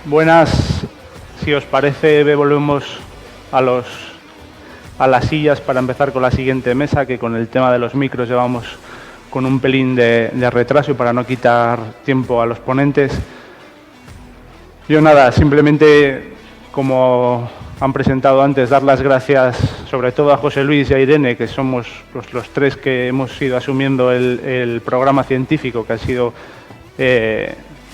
Buenas, si os parece volvemos a las sillas para empezar con la siguiente mesa, que con el tema de los micros llevamos con un pelín de retraso y para no quitar tiempo a los ponentes. Yo nada, simplemente como han presentado antes, dar las gracias sobre todo a José Luis y a Irene, que somos los tres que hemos ido asumiendo el programa científico, que ha sido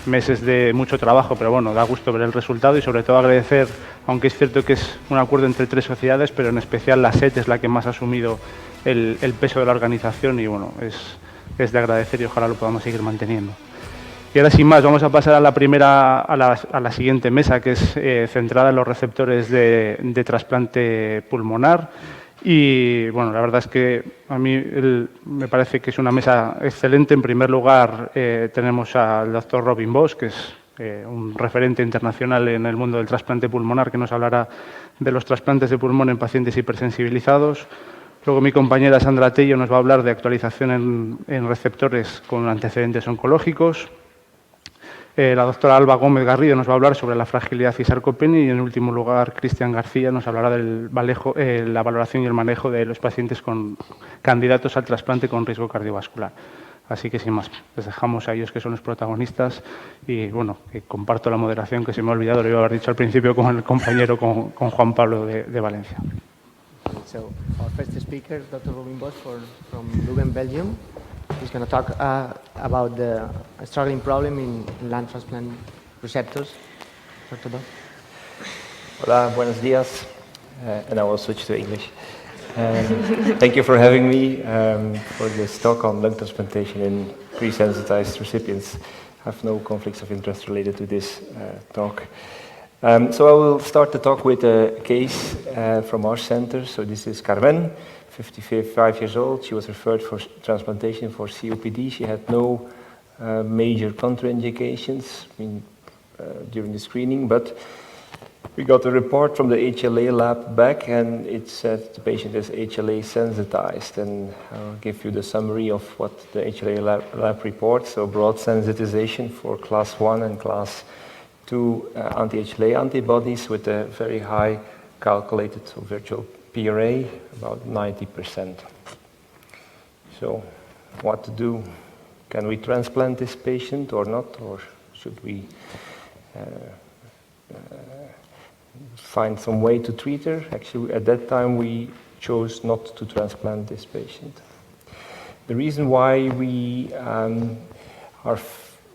meses de mucho trabajo, pero bueno, da gusto ver el resultado y sobre todo agradecer, aunque es cierto que es un acuerdo entre 3 sociedades, pero en especial la SET es la que más ha asumido el peso de la organización y bueno, es de agradecer y ojalá lo podamos seguir manteniendo. Y ahora sin más, vamos a pasar a la siguiente mesa, que es centrada en los receptores de trasplante pulmonar. Y bueno, la verdad es que a mí me parece que es una mesa excelente. En primer lugar, tenemos al doctor Robin Bosch, que es un referente internacional en el mundo del trasplante pulmonar, que nos hablará de los trasplantes de pulmón en pacientes hipersensibilizados. Luego mi compañera Sandra Tello nos va a hablar de actualización en receptores con antecedentes oncológicos. La doctora Alba Gómez Garrido nos va a hablar sobre la fragilidad y sarcopenia y, en último lugar, Cristian García nos hablará de la valoración y el manejo de los pacientes con candidatos al trasplante con riesgo cardiovascular. Así que, sin más, les dejamos a ellos, que son los protagonistas, y, bueno, comparto la moderación, que se me ha olvidado, lo iba a haber dicho al principio con el compañero, con Juan Pablo de Valencia. So, our first speaker, Dr. Robin Bosch from Leuven, Belgium. He's going to talk about the struggling problem in lung transplant receptors. Dr. Bosch. Hola, buenos días, and I will switch to English. Thank you for having me for this talk on lung transplantation in pre-sensitized recipients. I have no conflicts of interest related to this talk. So I will start the talk with a case from our center. So this is Carmen, 55 years old. She was referred for transplantation for COPD. She had no major contraindications during the screening, but we got a report from the HLA lab back, and it said the patient is HLA sensitized. And I'll give you the summary of what the HLA lab reports. So broad sensitization for class 1 and class 2 anti-HLA antibodies with a very high calculated, so virtual PRA, about 90%. So what to do? Can we transplant this patient or not? Or should we find some way to treat her? Actually, at that time, we chose not to transplant this patient. The reason why we are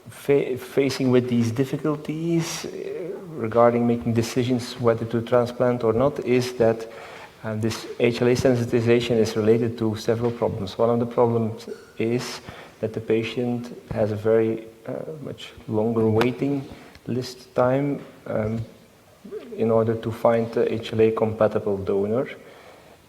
facing with these difficulties regarding making decisions whether to transplant or not is that this HLA sensitization is related to several problems. One of the problems is that the patient has a very much longer waiting list time in order to find a HLA compatible donor.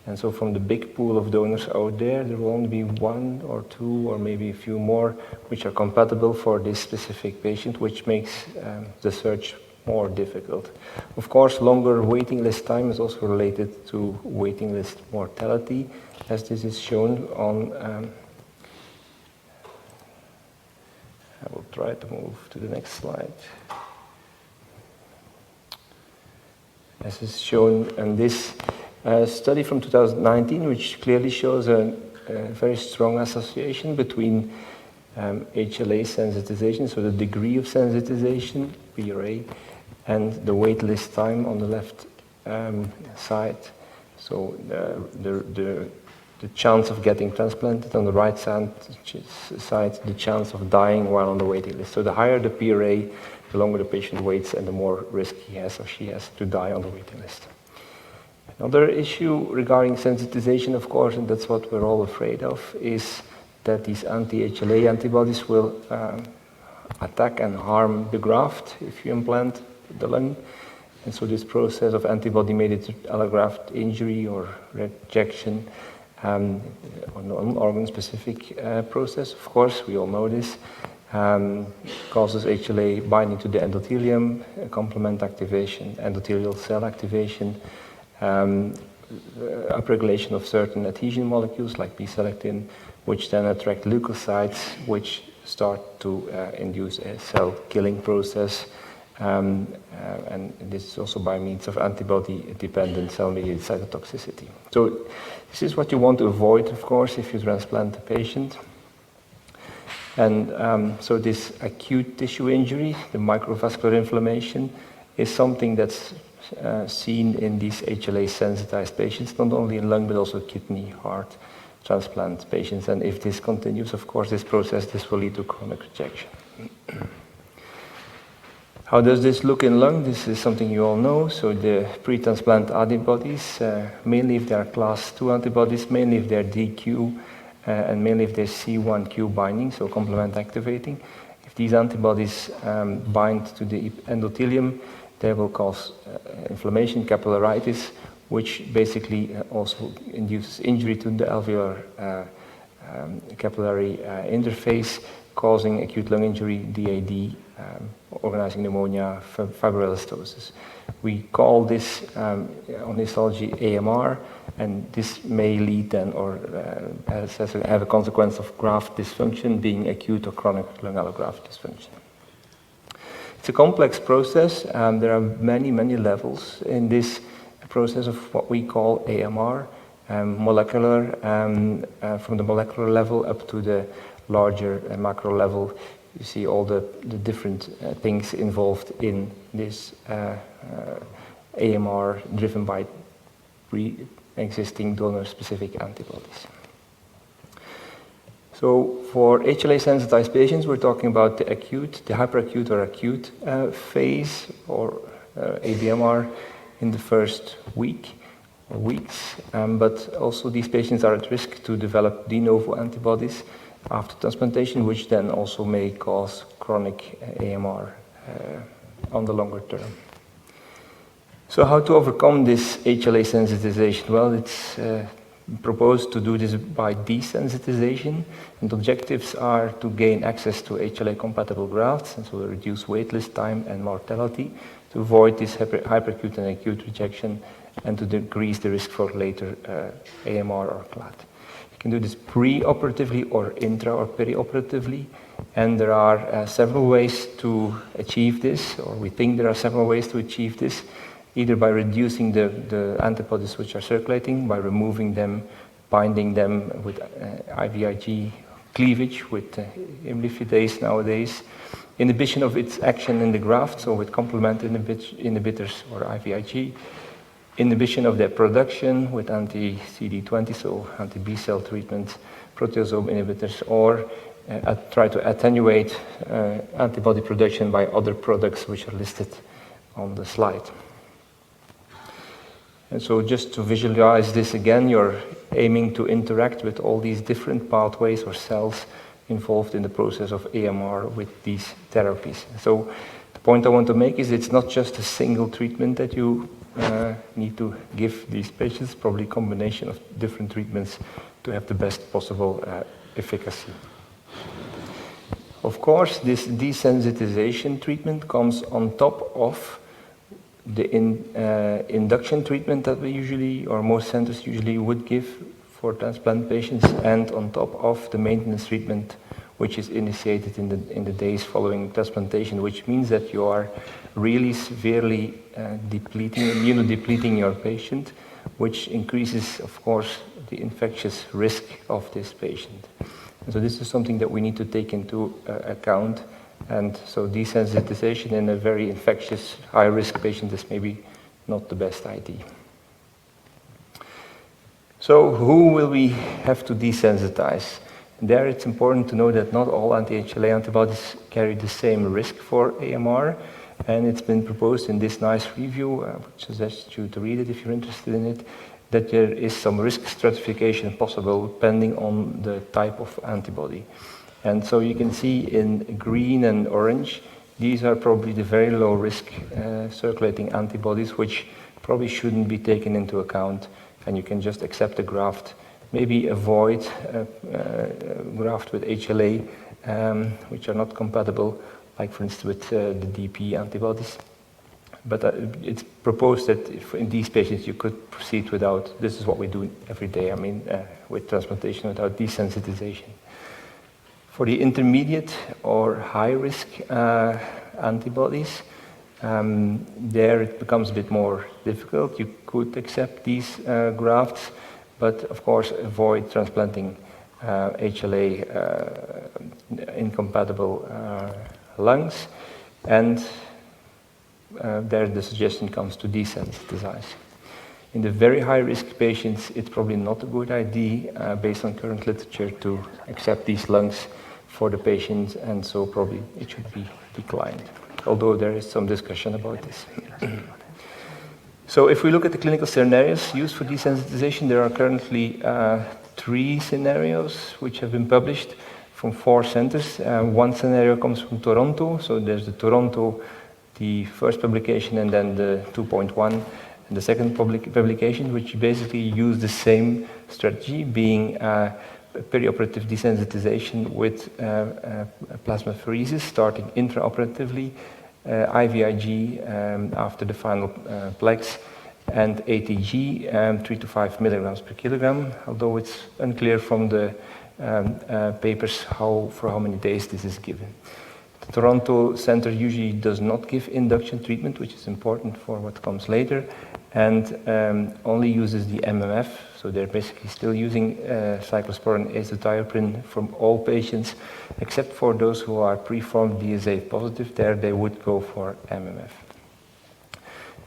And so from the big pool of donors out there, there will only be one or two or maybe a few more which are compatible for this specific patient, which makes the search more difficult. Of course, longer waiting list time is also related to waiting list mortality, as this is shown on, I will try to move to the next slide. As is shown in this study from 2019, which clearly shows a very strong association between HLA sensitization, so the degree of sensitization, PRA, and the wait list time on the left side. So the chance of getting transplanted, on the right side, the chance of dying while on the waiting list. So the higher the PRA, the longer the patient waits and the more risk he has or she has to die on the waiting list. Another issue regarding sensitization, of course, and that's what we're all afraid of, is that these anti-HLA antibodies will attack and harm the graft if you implant the lung. And so this process of antibody-mediated allograft injury or rejection, an organ-specific process, of course, we all know this, causes HLA binding to the endothelium, complement activation, endothelial cell activation, upregulation of certain adhesion molecules like P-selectin, which then attract leukocytes, which start to induce a cell killing process, and this is also by means of antibody-dependent cell-mediated cytotoxicity. So this is what you want to avoid, of course, if you transplant a patient. And so this acute tissue injury, the microvascular inflammation, is something that's seen in these HLA-sensitized patients, not only in lung but also kidney, heart transplant patients. And if this continues, of course, this will lead to chronic rejection. How does this look in lung? This is something you all know. So the pre-transplant antibodies, mainly if they are class 2 antibodies, mainly if they're DQ, and mainly if they're C1q binding, so complement activating. If these antibodies bind to the endothelium, they will cause inflammation, capillaritis, which basically also induces injury to the alveolar capillary interface, causing acute lung injury, DAD, organizing pneumonia, fibroelastosis. We call this on histology AMR, and this may lead then or have a consequence of graft dysfunction, being acute or chronic lung allograft dysfunction. It's a complex process. There are many levels in this process of what we call AMR, molecular, from the molecular level up to the larger macro level. You see all the different things involved in this AMR driven by pre-existing donor-specific antibodies. So for HLA-sensitized patients, we're talking about the acute, the hyperacute or acute phase, or ABMR, in the first week or weeks. But also these patients are at risk to develop de novo antibodies after transplantation, which then also may cause chronic AMR on the longer term. So how to overcome this HLA sensitization? Well, it's proposed to do this by desensitization, and objectives are to gain access to HLA-compatible grafts, and so reduce waitlist time and mortality, to avoid this hyperacute and acute rejection, and to decrease the risk for later AMR or CLAD. You can do this pre-operatively or intra or perioperatively, and there are several ways to achieve this, or we think there are several ways to achieve this, either by reducing the antibodies which are circulating, by removing them, binding them with IVIG cleavage with imlifidase nowadays, inhibition of its action in the graft, so with complement inhibitors or IVIG, inhibition of their production with anti-CD20, so anti-B cell treatment, proteasome inhibitors, or try to attenuate antibody production by other products which are listed on the slide. And so just to visualize this again, you're aiming to interact with all these different pathways or cells involved in the process of AMR with these therapies. So the point I want to make is it's not just a single treatment that you need to give these patients, probably a combination of different treatments to have the best possible efficacy. Of course, this desensitization treatment comes on top of the induction treatment that we usually, or most centers usually would give for transplant patients, and on top of the maintenance treatment which is initiated in the days following transplantation, which means that you are really severely immunodepleting your patient, which increases, of course, the infectious risk of this patient. And so this is something that we need to take into account. And so desensitization in a very infectious, high-risk patient is maybe not the best idea. So who will we have to desensitize? There it's important to know that not all anti-HLA antibodies carry the same risk for AMR, and it's been proposed in this nice review, I would suggest you to read it if you're interested in it, that there is some risk stratification possible depending on the type of antibody. And so you can see in green and orange, these are probably the very low risk circulating antibodies, which probably shouldn't be taken into account, and you can just accept a graft, maybe avoid a graft with HLA, which are not compatible, like for instance with the DP antibodies. But it's proposed that if in these patients you could proceed without, this is what we do every day, with transplantation without desensitization. For the intermediate or high-risk antibodies, There it becomes a bit more difficult. You could accept these grafts, but of course avoid transplanting HLA incompatible lungs, and there the suggestion comes to desensitize. In the very high-risk patients, it's probably not a good idea, based on current literature, to accept these lungs for the patients, and so probably it should be declined, although there is some discussion about this. So if we look at the clinical scenarios used for desensitization, there are currently 3 scenarios which have been published from 4 centers. One scenario comes from Toronto, so there's the Toronto, the first publication, and then the 2.1, and the second publication, which basically use the same strategy, being perioperative desensitization with plasmapheresis, starting intraoperatively, IVIG after the final plex, and ATG 3 to 5 milligrams per kilogram, although it's unclear from the papers for how many days this is given. The Toronto Center usually does not give induction treatment, which is important for what comes later, and only uses the MMF, so they're basically still using cyclosporin azathioprine from all patients, except for those who are preformed DSA positive. There they would go for MMF.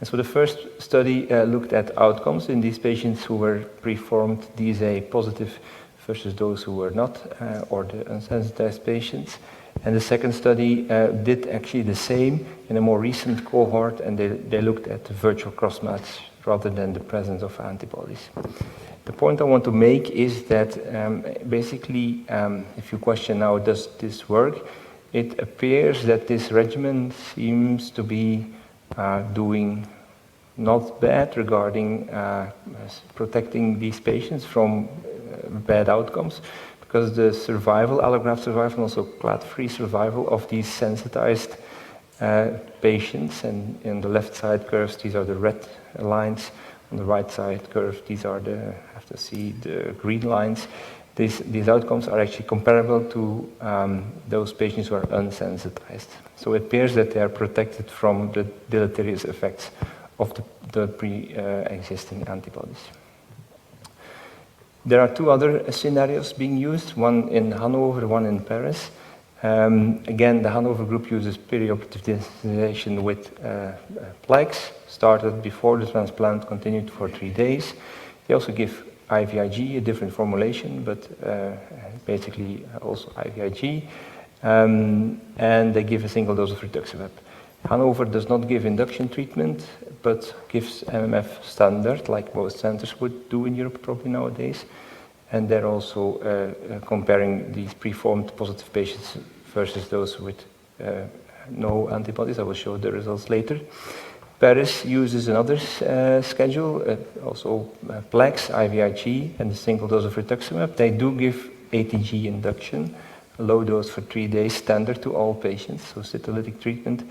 And so the first study looked at outcomes in these patients who were preformed DSA positive versus those who were not, or the unsensitized patients. And the second study did actually the same in a more recent cohort, and they looked at the virtual crossmatch rather than the presence of antibodies. The point I want to make is that basically, if you question now, does this work? It appears that this regimen seems to be doing not bad regarding protecting these patients from bad outcomes, because the survival, allograft survival, and also clade-free survival of these sensitized patients, and in the left side curves, these are the red lines. On the right side curve, these are the green lines. These outcomes are actually comparable to those patients who are unsensitized. So it appears that they are protected from the deleterious effects of the pre-existing antibodies. There are 2 other scenarios being used, one in Hanover, one in Paris. Again, the Hanover group uses perioperative desensitization with plaques, started before the transplant, continued for 3 days. They also give IVIG, a different formulation, but basically also IVIG, and they give a single dose of rituximab. Hanover does not give induction treatment, but gives MMF standard, like most centers would do in Europe probably nowadays. And they're also comparing these preformed positive patients versus those with no antibodies. I will show the results later. Paris uses another schedule, also plaques, IVIG, and a single dose of rituximab. They do give ATG induction, a low dose for 3 days, standard to all patients, so cytolytic treatment,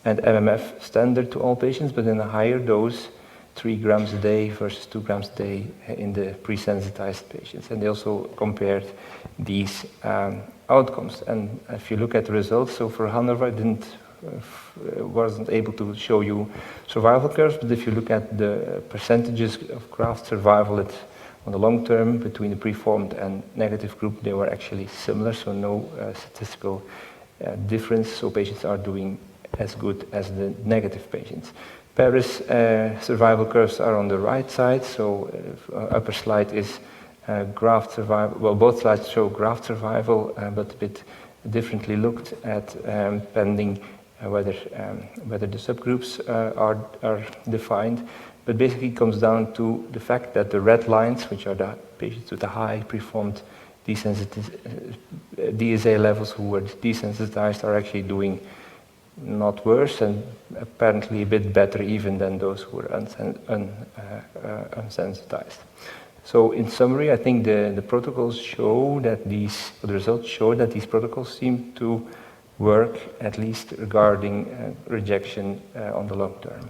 and MMF standard to all patients, but in a higher dose, 3 grams a day versus 2 grams a day in the pre-sensitized patients. And they also compared these outcomes. And if you look at the results, so for Hanover, I wasn't able to show you survival curves, but if you look at the percentages of graft survival on the long term between the preformed and negative group, they were actually similar, so no statistical difference. So patients are doing as good as the negative patients. Paris survival curves are on the right side, so upper slide is graft survival. Well, both slides show graft survival, but a bit differently looked at, depending whether the subgroups are defined. But basically it comes down to the fact that the red lines, which are the patients with the high preformed DSA levels who were desensitized, are actually doing not worse, and apparently a bit better even than those who were unsensitized. So in summary, I think the protocols show that the results show that these protocols seem to work, at least regarding rejection on the long term.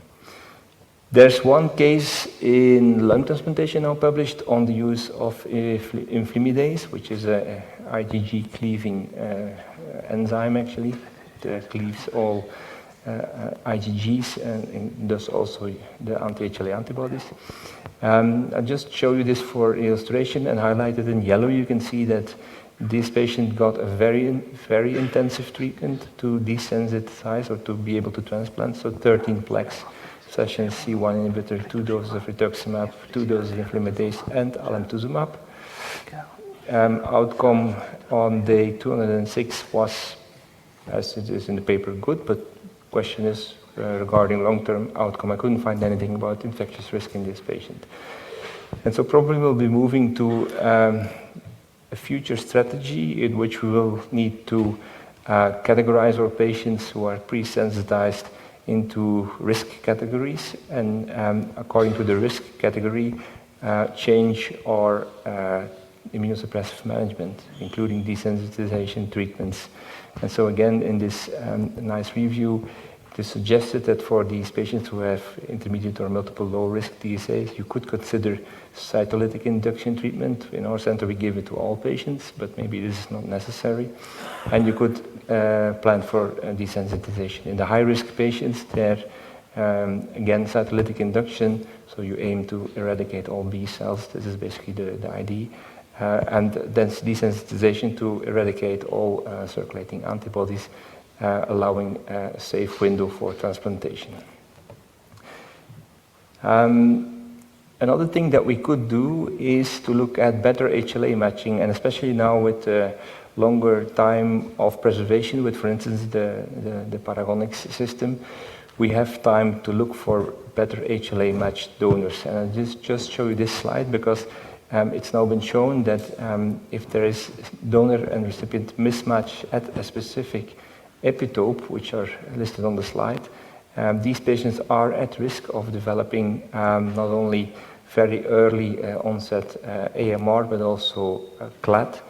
There's one case in lung transplantation now published on the use of imlifidase, which is a IgG cleaving enzyme actually. It cleaves all IgGs and thus also the anti-HLA antibodies. I'll just show you this for illustration, and highlighted in yellow you can see that this patient got a very intensive treatment to desensitize or to be able to transplant, so 13 plex sessions, C1 inhibitor, 2 doses of rituximab, 2 doses of inflammasase, and alemtuzumab. Outcome on day 206 was, as it is in the paper, good, but question is regarding long-term outcome. I couldn't find anything about infectious risk in this patient. And so probably we'll be moving to a future strategy in which we will need to categorize our patients who are pre-sensitized into risk categories, and according to the risk category, change our immunosuppressive management, including desensitization treatments. And so again, in this nice review, it is suggested that for these patients who have intermediate or multiple low-risk DSAs, you could consider cytolytic induction treatment. In our center, we give it to all patients, but maybe this is not necessary. And you could plan for desensitization. In the high-risk patients, there, again, cytolytic induction, so you aim to eradicate all B cells. This is basically the idea. And then desensitization to eradicate all circulating antibodies, allowing a safe window for transplantation. Another thing that we could do is to look at better HLA matching, and especially now with longer time of preservation with, for instance, the Paragonix system, we have time to look for better HLA matched donors. And I'll just show you this slide because it's now been shown that if there is donor and recipient mismatch at a specific epitope, which are listed on the slide, these patients are at risk of developing not only very early onset AMR, but also CLAD.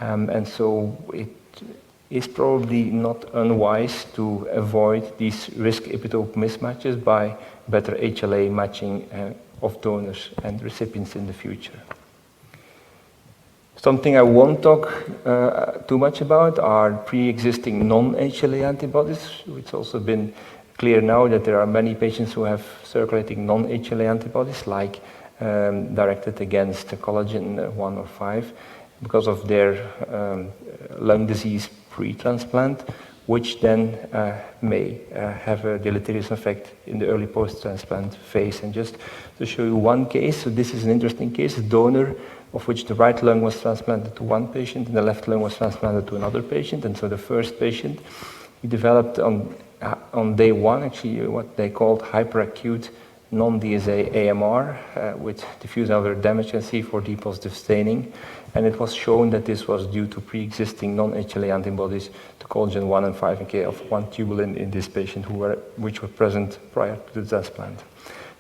And so it is probably not unwise to avoid these risk epitope mismatches by better HLA matching of donors and recipients in the future. Something I won't talk too much about are pre-existing non-HLA antibodies. It's also been clear now that there are many patients who have circulating non-HLA antibodies, like directed against collagen 1 or 5, because of their lung disease pre-transplant, which then may have a deleterious effect in the early post-transplant phase. And just to show you one case, so this is an interesting case, a donor of which the right lung was transplanted to one patient and the left lung was transplanted to another patient. And so the first patient, he developed on day 1 actually what they called hyperacute non-DSA AMR with diffuse alveolar damage and C4d positive staining. And it was shown that this was due to pre-existing non-HLA antibodies to collagen 1 and 5 and KF1 tubulin in this patient which were present prior to the transplant.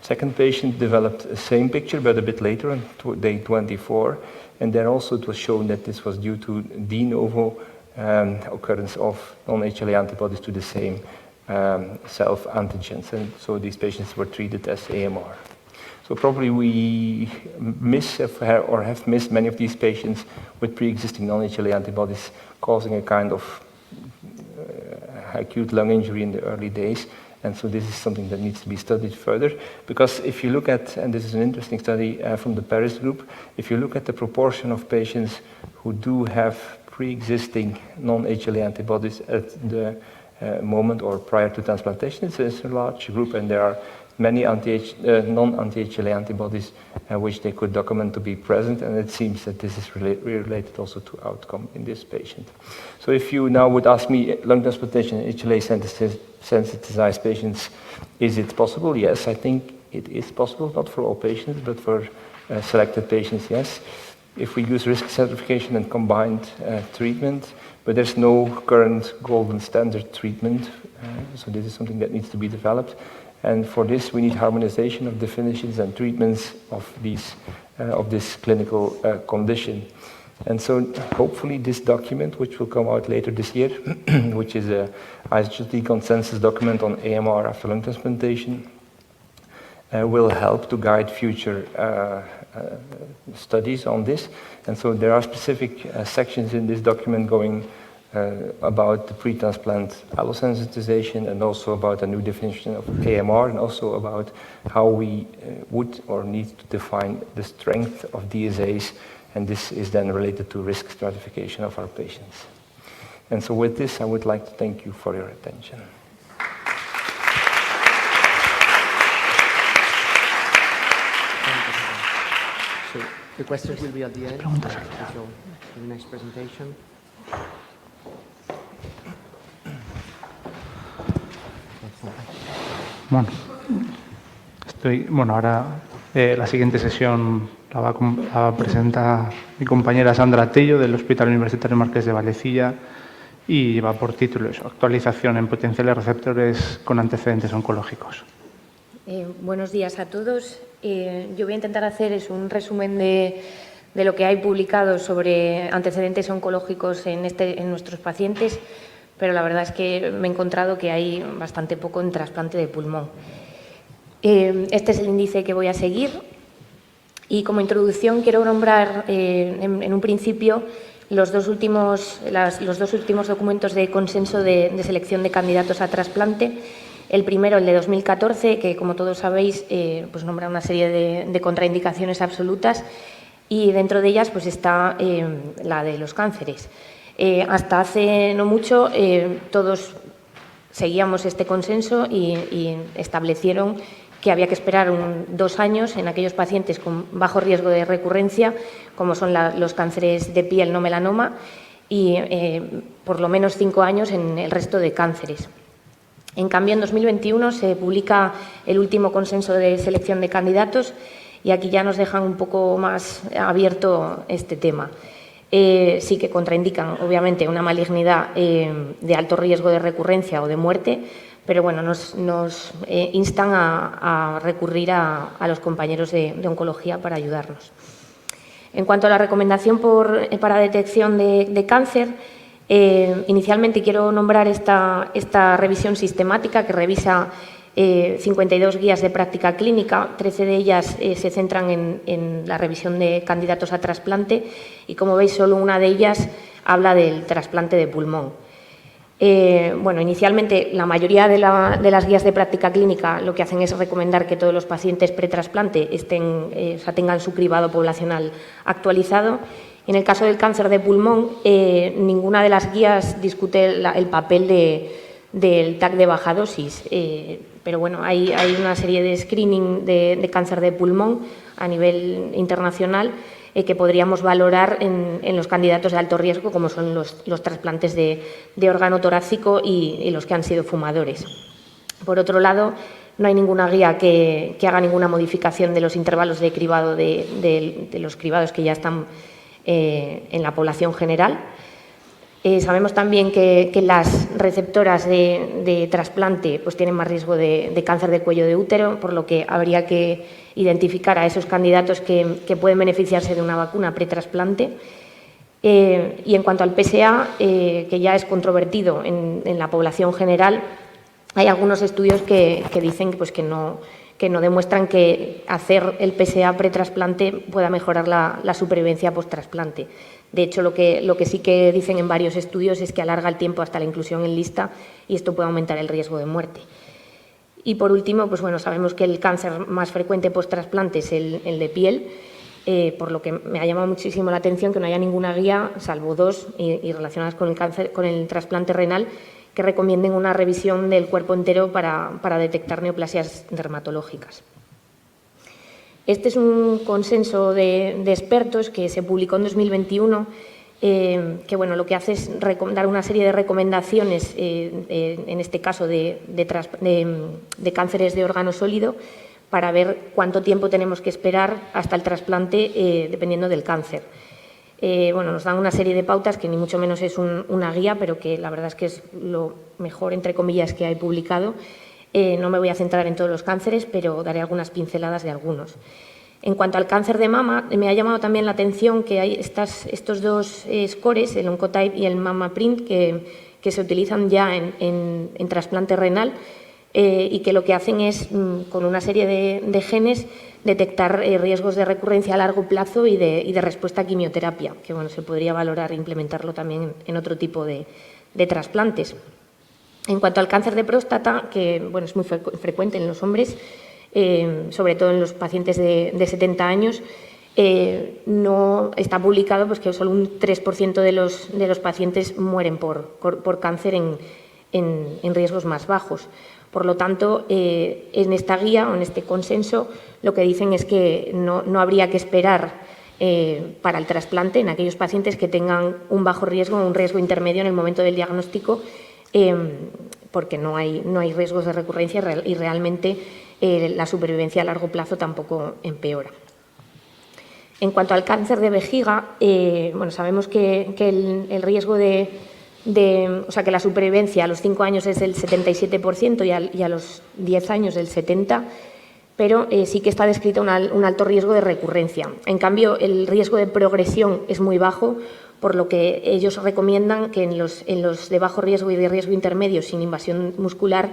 Second patient developed the same picture, but a bit later on day 24. And there also it was shown that this was due to de novo occurrence of non-HLA antibodies to the same self-antigens. And so these patients were treated as AMR. So probably we have missed many of these patients with pre-existing non-HLA antibodies causing a kind of acute lung injury in the early days. And so this is something that needs to be studied further, because if you look at, and this is an interesting study from the Paris group, if you look at the proportion of patients who do have pre-existing non-HLA antibodies at the moment or prior to transplantation, it's a large group, and there are many non-anti-HLA antibodies which they could document to be present, and it seems that this is related also to outcome in this patient. So if you now would ask me, lung transplantation in HLA sensitized patients, is it possible? Yes, I think it is possible, not for all patients, but for selected patients, yes. If we use risk stratification and combined treatment, but there's no current golden standard treatment, so this is something that needs to be developed. And for this, we need harmonization of definitions and treatments of this clinical condition. And so hopefully this document, which will come out later this year, which is a ISHLT consensus document on AMR after lung transplantation, will help to guide future studies on this. And so there are specific sections in this document going about the pre-transplant allosensitization, and also about a new definition of AMR, and also about how we would or need to define the strength of DSAs, and this is then related to risk stratification of our patients. And so with this, I would like to thank you for your attention. So the questions will be at the end. So the next presentation. Bueno, ahora la siguiente sesión la va a presentar mi compañera Sandra Tello del Hospital Universitario Marqués de Vallecilla y lleva por título eso, actualización en potenciales receptores con antecedentes oncológicos. Buenos días a todos. Yo voy a intentar hacer un resumen de lo que hay publicado sobre antecedentes oncológicos en nuestros pacientes, pero la verdad es que me he encontrado que hay bastante poco en trasplante de pulmón. Este es el índice que voy a seguir y como introducción quiero nombrar en un principio los dos últimos documentos de consenso de selección de candidatos a trasplante. El primero, el de 2014, que como todos sabéis pues nombra una serie de contraindicaciones absolutas y dentro de ellas pues está la de los cánceres. Hasta hace no mucho todos seguíamos este consenso y establecieron que había que esperar 2 años en aquellos pacientes con bajo riesgo de recurrencia, como son los cánceres de piel no melanoma, y por lo menos 5 años en el resto de cánceres. En cambio, en 2021 se publica el último consenso de selección de candidatos y aquí ya nos dejan un poco más abierto este tema. Sí que contraindican, obviamente, una malignidad de alto riesgo de recurrencia o de muerte, pero bueno, nos instan a recurrir a los compañeros de oncología para ayudarnos. En cuanto a la recomendación para detección de cáncer, inicialmente quiero nombrar esta revisión sistemática que revisa 52 guías de práctica clínica, 13 de ellas se centran en la revisión de candidatos a trasplante y, como veis, solo una de ellas habla del trasplante de pulmón. Bueno, inicialmente la mayoría de las guías de práctica clínica lo que hacen es recomendar que todos los pacientes pretrasplante tengan su cribado poblacional actualizado. En el caso del cáncer de pulmón, ninguna de las guías discute el papel del TAC de baja dosis, pero bueno, hay una serie de screening de cáncer de pulmón a nivel internacional que podríamos valorar en los candidatos de alto riesgo, como son los trasplantes de órgano torácico y los que han sido fumadores. Por otro lado, no hay ninguna guía que haga ninguna modificación de los intervalos de cribado de los cribados que ya están en la población general. Sabemos también que las receptoras de trasplante pues tienen más riesgo de cáncer de cuello de útero, por lo que habría que identificar a esos candidatos que pueden beneficiarse de una vacuna pretrasplante. Y en cuanto al PSA, que ya es controvertido en la población general, hay algunos estudios que dicen pues, que no demuestran que hacer el PSA pretrasplante pueda mejorar la supervivencia post-trasplante. De hecho, lo que sí que dicen en varios estudios es que alarga el tiempo hasta la inclusión en lista y esto puede aumentar el riesgo de muerte. Y por último, pues bueno, sabemos que el cáncer más frecuente post-trasplante es el de piel, por lo que me ha llamado muchísimo la atención que no haya ninguna guía, salvo 2 y relacionadas con el trasplante renal, que recomienden una revisión del cuerpo entero para detectar neoplasias dermatológicas. Este es un consenso de expertos que se publicó en 2021, que bueno, lo que hace es dar una serie de recomendaciones, en este caso de cánceres de órgano sólido, para ver cuánto tiempo tenemos que esperar hasta el trasplante dependiendo del cáncer. Bueno, nos dan una serie de pautas que ni mucho menos es una guía, pero que la verdad es que es lo mejor, entre comillas, que hay publicado. No me voy a centrar en todos los cánceres, pero daré algunas pinceladas de algunos. En cuanto al cáncer de mama, me ha llamado también la atención que hay estos 2 scores, el Oncotype y el MammaPrint, que se utilizan ya en trasplante renal, y que lo que hacen es, con una serie de genes, detectar riesgos de recurrencia a largo plazo y de respuesta a quimioterapia, que bueno, se podría valorar e implementarlo también en otro tipo de trasplantes. En cuanto al cáncer de próstata, que bueno, es muy frecuente en los hombres, sobre todo en los pacientes de 70 años, no está publicado pues, que solo un 3% de los pacientes mueren por cáncer en riesgos más bajos. Por lo tanto, en esta guía o en este consenso lo que dicen es que no habría que esperar para el trasplante en aquellos pacientes que tengan un bajo riesgo o un riesgo intermedio en el momento del diagnóstico, porque no hay riesgos de recurrencia y realmente la supervivencia a largo plazo tampoco empeora. En cuanto al cáncer de vejiga, bueno, sabemos que el riesgo o sea, que la supervivencia a los 5 años es del 77% y a los 10 años del 70%, pero sí que está descrito un alto riesgo de recurrencia. En cambio, el riesgo de progresión es muy bajo, por lo que ellos recomiendan que en los de bajo riesgo y de riesgo intermedio sin invasión muscular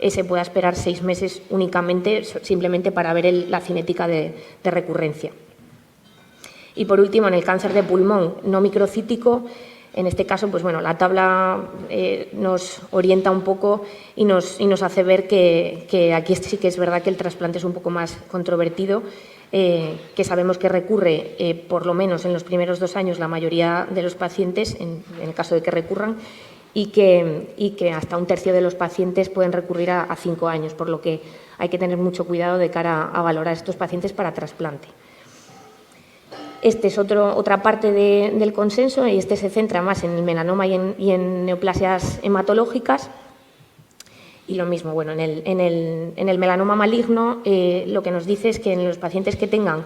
se pueda esperar 6 meses únicamente, simplemente para ver la cinética de recurrencia. Y por último, en el cáncer de pulmón no microcítico, en este caso, pues bueno, la tabla nos orienta un poco y nos hace ver que aquí sí que es verdad que el trasplante es un poco más controvertido, que sabemos que recurre, por lo menos en los primeros 2 años, la mayoría de los pacientes, en el caso de que recurran, y que hasta un tercio de los pacientes pueden recurrir a 5 años, por lo que hay que tener mucho cuidado de cara a valorar a estos pacientes para trasplante. Este es otra parte del consenso y este se centra más en el melanoma y en neoplasias hematológicas. Y lo mismo, bueno, en el melanoma maligno lo que nos dice es que en los pacientes que tengan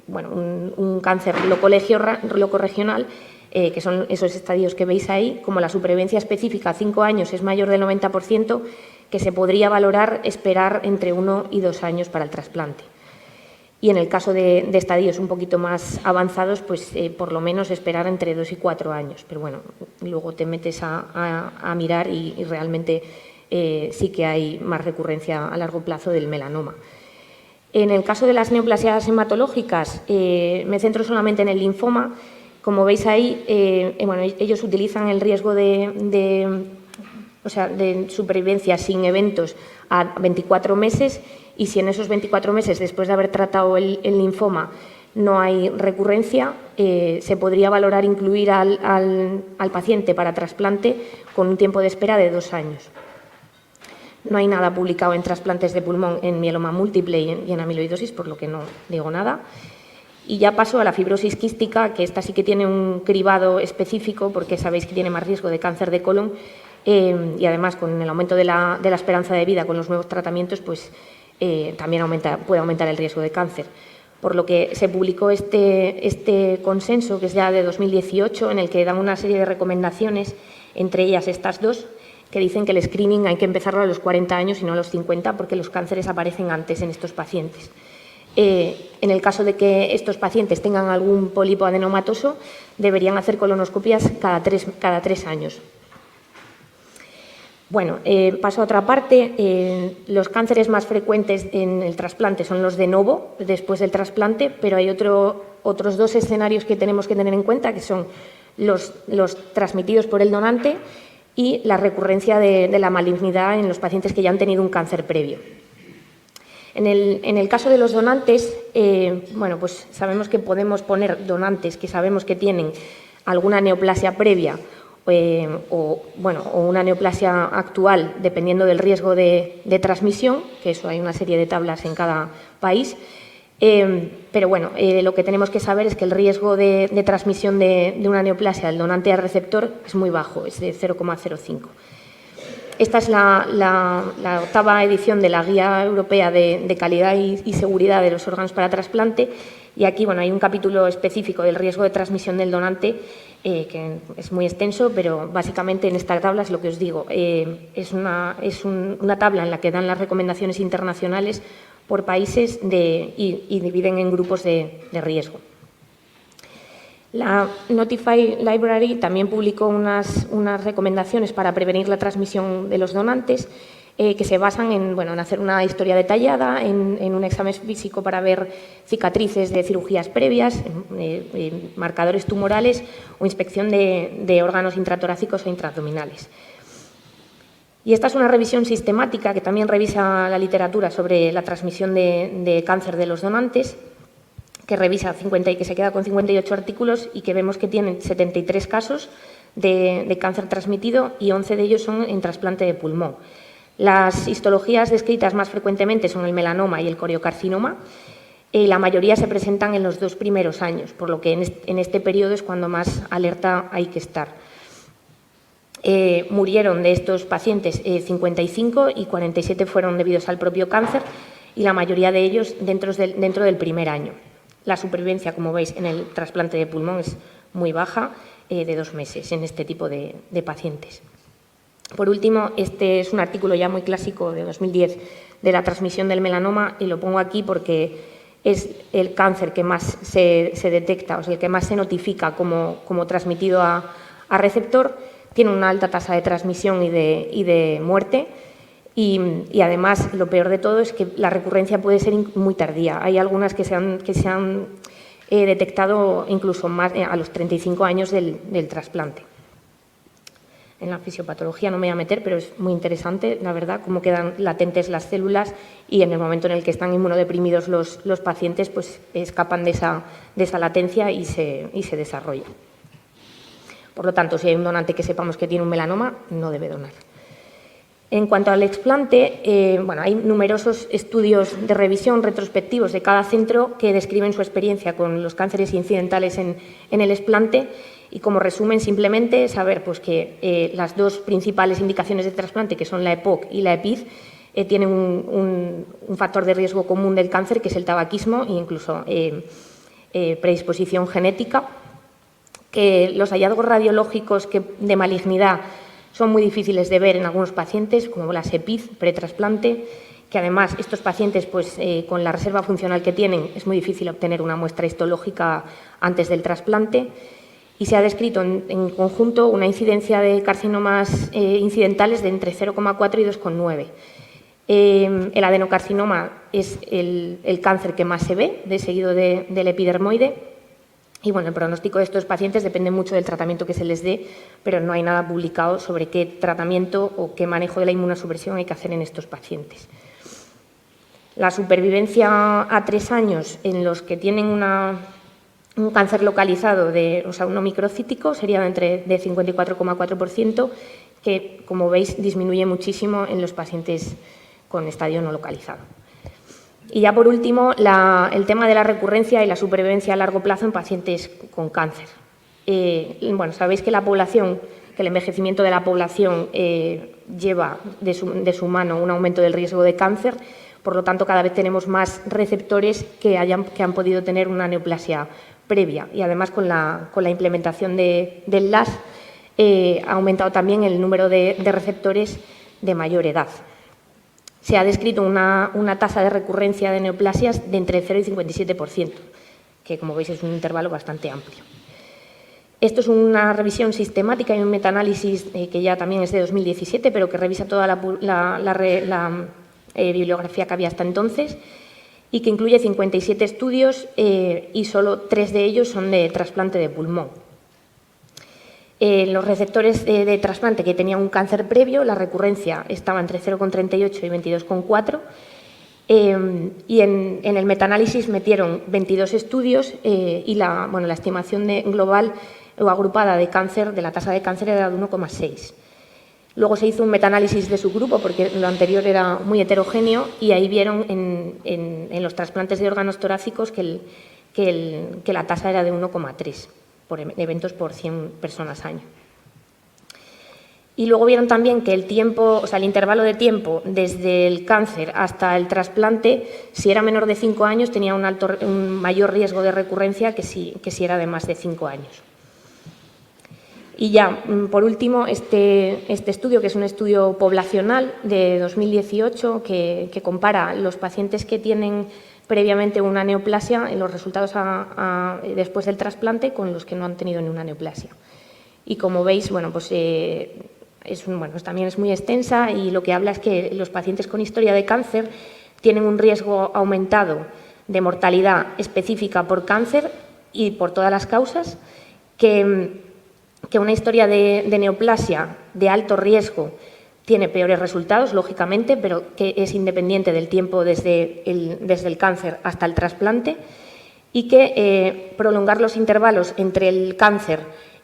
bueno, un cáncer locorregional, que son esos estadios que veis ahí, como la supervivencia específica a 5 años es mayor del 90%, que se podría valorar esperar entre 1 y 2 años para el trasplante. Y en el caso de estadios un poquito más avanzados, pues por lo menos esperar entre 2 y 4 años. Pero bueno, luego te metes a mirar y realmente sí que hay más recurrencia a largo plazo del melanoma. En el caso de las neoplasias hematológicas, me centro solamente en el linfoma. Como veis ahí, bueno, ellos utilizan el riesgo de supervivencia sin eventos a 24 meses y si en esos 24 meses, después de haber tratado el linfoma, no hay recurrencia, se podría valorar incluir al paciente para trasplante con un tiempo de espera de 2 años. No hay nada publicado en trasplantes de pulmón en mieloma múltiple y en amiloidosis, por lo que no digo nada. Y ya paso a la fibrosis quística, que esta sí que tiene un cribado específico, porque sabéis que tiene más riesgo de cáncer de colon y además con el aumento de la esperanza de vida con los nuevos tratamientos, pues también puede aumentar el riesgo de cáncer. Por lo que se publicó este consenso, que es ya de 2018, en el que dan una serie de recomendaciones, entre ellas estas dos, que dicen que el screening hay que empezarlo a los 40 años y no a los 50, porque los cánceres aparecen antes en estos pacientes. En el caso de que estos pacientes tengan algún pólipo adenomatoso, deberían hacer colonoscopias cada 3 años. Bueno, paso a otra parte. Los cánceres más frecuentes en el trasplante son los de novo, después del trasplante, pero hay otros 2 escenarios que tenemos que tener en cuenta, que son los transmitidos por el donante y la recurrencia de la malignidad en los pacientes que ya han tenido un cáncer previo. En el caso de los donantes, bueno, pues sabemos que podemos poner donantes que sabemos que tienen alguna neoplasia previa o una neoplasia actual, dependiendo del riesgo de transmisión, que eso hay una serie de tablas en cada país. Pero bueno, lo que tenemos que saber es que el riesgo de transmisión de una neoplasia del donante al receptor es muy bajo, es de 0,05. Esta es la 8ª edición de la Guía Europea de Calidad y Seguridad de los Órganos para Trasplante y aquí bueno, hay un capítulo específico del riesgo de transmisión del donante que es muy extenso, pero básicamente en esta tabla es lo que os digo. Es una tabla en la que dan las recomendaciones internacionales por países y dividen en grupos de riesgo. La Notify Library también publicó unas recomendaciones para prevenir la transmisión de los donantes que se basan en hacer una historia detallada, en un examen físico para ver cicatrices de cirugías previas, marcadores tumorales o inspección de órganos intratorácicos o intraabdominales. Y esta es una revisión sistemática que también revisa la literatura sobre la transmisión de cáncer de los donantes, que revisa que se queda con 58 artículos y que vemos que tienen 73 casos de cáncer transmitido y 11 de ellos son en trasplante de pulmón. Las histologías descritas más frecuentemente son el melanoma y el coriocarcinoma. La mayoría se presentan en los 2 primeros años, por lo que en este periodo es cuando más alerta hay que estar. Murieron de estos pacientes 55 y 47 fueron debidos al propio cáncer y la mayoría de ellos dentro del primer año. La supervivencia, como veis, en el trasplante de pulmón es muy baja, de 2 meses en este tipo de pacientes. Por último, este es un artículo ya muy clásico de 2010 de la transmisión del melanoma y lo pongo aquí porque es el cáncer que más se detecta, o sea, el que más se notifica como transmitido a receptor. Tiene una alta tasa de transmisión y de muerte y además lo peor de todo es que la recurrencia puede ser muy tardía. Hay algunas que se han detectado incluso más a los 35 años del trasplante. En la fisiopatología no me voy a meter, pero es muy interesante, la verdad, cómo quedan latentes las células y en el momento en el que están inmunodeprimidos los pacientes, pues escapan de esa latencia y se desarrollan. Por lo tanto, si hay un donante que sepamos que tiene un melanoma, no debe donar. En cuanto al explante, hay numerosos estudios de revisión retrospectivos de cada centro que describen su experiencia con los cánceres incidentales en el explante y como resumen simplemente saber pues, que las 2 principales indicaciones de trasplante, que son la EPOC y la EPID, tienen un factor de riesgo común del cáncer, que es el tabaquismo e incluso predisposición genética, que los hallazgos radiológicos de malignidad son muy difíciles de ver en algunos pacientes, como las EPID, pretrasplante, que además estos pacientes, pues, con la reserva funcional que tienen, es muy difícil obtener una muestra histológica antes del trasplante. Y se ha descrito en conjunto una incidencia de carcinomas incidentales de entre 0,4 y 2,9. El adenocarcinoma es el cáncer que más se ve, seguido del epidermoide. Y bueno, el pronóstico de estos pacientes depende mucho del tratamiento que se les dé, pero no hay nada publicado sobre qué tratamiento o qué manejo de la inmunosupresión hay que hacer en estos pacientes. La supervivencia a 3 años en los que tienen un cáncer localizado, uno microcítico, sería de 54,4%, que, como veis, disminuye muchísimo en los pacientes con estadio no localizado. Y ya por último, el tema de la recurrencia y la supervivencia a largo plazo en pacientes con cáncer. Sabéis que el envejecimiento de la población lleva de su mano un aumento del riesgo de cáncer, por lo tanto cada vez tenemos más receptores que han podido tener una neoplasia previa y además con la implementación del LAS ha aumentado también el número de receptores de mayor edad. Se ha descrito una tasa de recurrencia de neoplasias de entre 0 y 57%, que como veis es un intervalo bastante amplio. Esto es una revisión sistemática y un metaanálisis que ya también es de 2017, pero que revisa toda la bibliografía que había hasta entonces y que incluye 57 estudios y solo 3 de ellos son de trasplante de pulmón. Los receptores de trasplante que tenían un cáncer previo, la recurrencia estaba entre 0,38 y 22,4 y en el metaanálisis metieron 22 estudios y la estimación global o agrupada de la tasa de cáncer era de 1,6. Luego se hizo un metaanálisis de su grupo porque lo anterior era muy heterogéneo y ahí vieron en los trasplantes de órganos torácicos que la tasa era de 1,3 por eventos por 100 personas año. Y luego vieron también que el intervalo de tiempo desde el cáncer hasta el trasplante, si era menor de 5 años, tenía un mayor riesgo de recurrencia que si era de más de 5 años. Y ya, por último, este estudio, que es un estudio poblacional de 2018, que compara los pacientes que tienen previamente una neoplasia en los resultados después del trasplante con los que no han tenido ni una neoplasia. Y como veis, también es muy extensa y lo que habla es que los pacientes con historia de cáncer tienen un riesgo aumentado de mortalidad específica por cáncer y por todas las causas, que una historia de neoplasia de alto riesgo tiene peores resultados, lógicamente, pero que es independiente del tiempo desde el cáncer hasta el trasplante, y que prolongar los intervalos entre el cáncer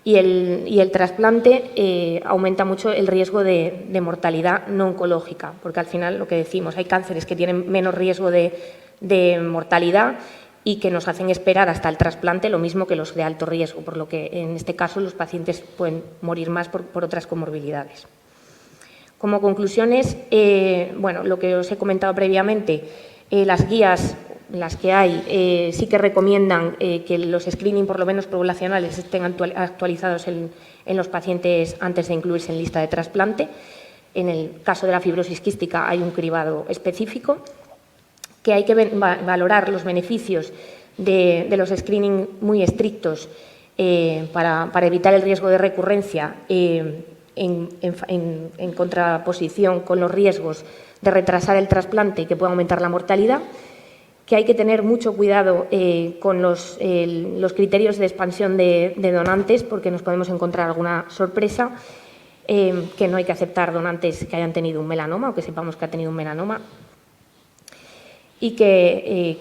y el trasplante aumenta mucho el riesgo de mortalidad no oncológica, porque al final lo que decimos, hay cánceres que tienen menos riesgo de mortalidad y que nos hacen esperar hasta el trasplante lo mismo que los de alto riesgo, por lo que en este caso los pacientes pueden morir más por otras comorbilidades. Como conclusiones, lo que os he comentado previamente, las guías, las que hay, sí que recomiendan que los screening, por lo menos poblacionales, estén actualizados en los pacientes antes de incluirse en lista de trasplante. En el caso de la fibrosis quística hay un cribado específico, que hay que valorar los beneficios de los screening muy estrictos para evitar el riesgo de recurrencia en contraposición con los riesgos de retrasar el trasplante y que pueda aumentar la mortalidad, que hay que tener mucho cuidado con los criterios de expansión de donantes, porque nos podemos encontrar alguna sorpresa, que no hay que aceptar donantes que hayan tenido un melanoma o que sepamos que ha tenido un melanoma, y que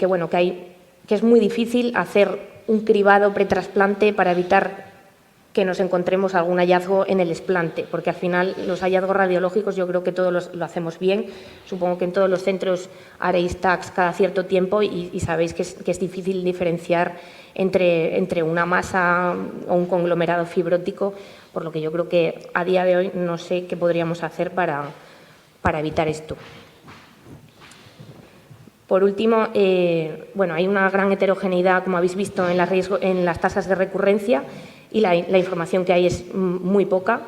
es muy difícil hacer un cribado pretrasplante para evitar que nos encontremos algún hallazgo en el explante, porque al final los hallazgos radiológicos yo creo que todos lo hacemos bien. Supongo que en todos los centros haréis tags cada cierto tiempo y sabéis que es difícil diferenciar entre una masa o un conglomerado fibrótico, por lo que yo creo que a día de hoy no sé qué podríamos hacer para evitar esto. Por último, hay una gran heterogeneidad, como habéis visto, en las tasas de recurrencia, y la información que hay es muy poca,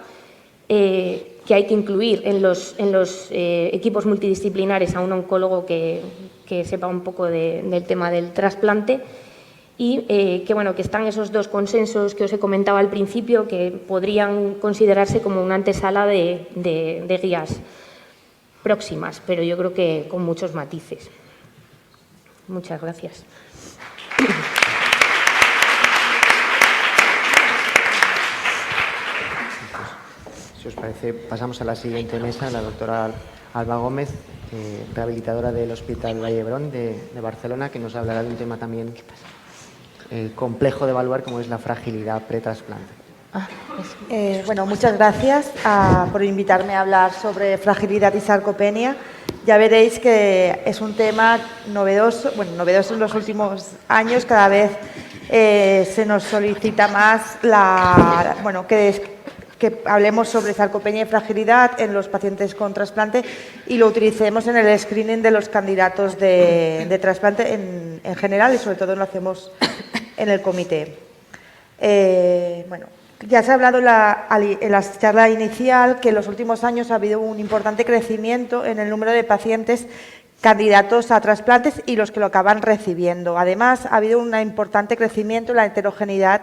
que hay que incluir en los equipos multidisciplinares a un oncólogo que sepa un poco del tema del trasplante, y que están esos dos consensos que os he comentado al principio, que podrían considerarse como una antesala de guías próximas, pero yo creo que con muchos matices. Muchas gracias. Si os parece, pasamos a la siguiente mesa, la doctora Alba Gómez, rehabilitadora del Hospital Vall d'Hebron de Barcelona, que nos hablará de un tema también complejo de evaluar, como es la fragilidad pretrasplante. Muchas gracias por invitarme a hablar sobre fragilidad y sarcopenia. Ya veréis que es un tema novedoso, novedoso en los últimos años. Cada vez se nos solicita más que hablemos sobre sarcopenia y fragilidad en los pacientes con trasplante y lo utilicemos en el screening de los candidatos de trasplante en general, y sobre todo lo hacemos en el comité. Ya se ha hablado en la charla inicial que en los últimos años ha habido un importante crecimiento en el número de pacientes candidatos a trasplantes y los que lo acaban recibiendo. Además, ha habido un importante crecimiento en la heterogeneidad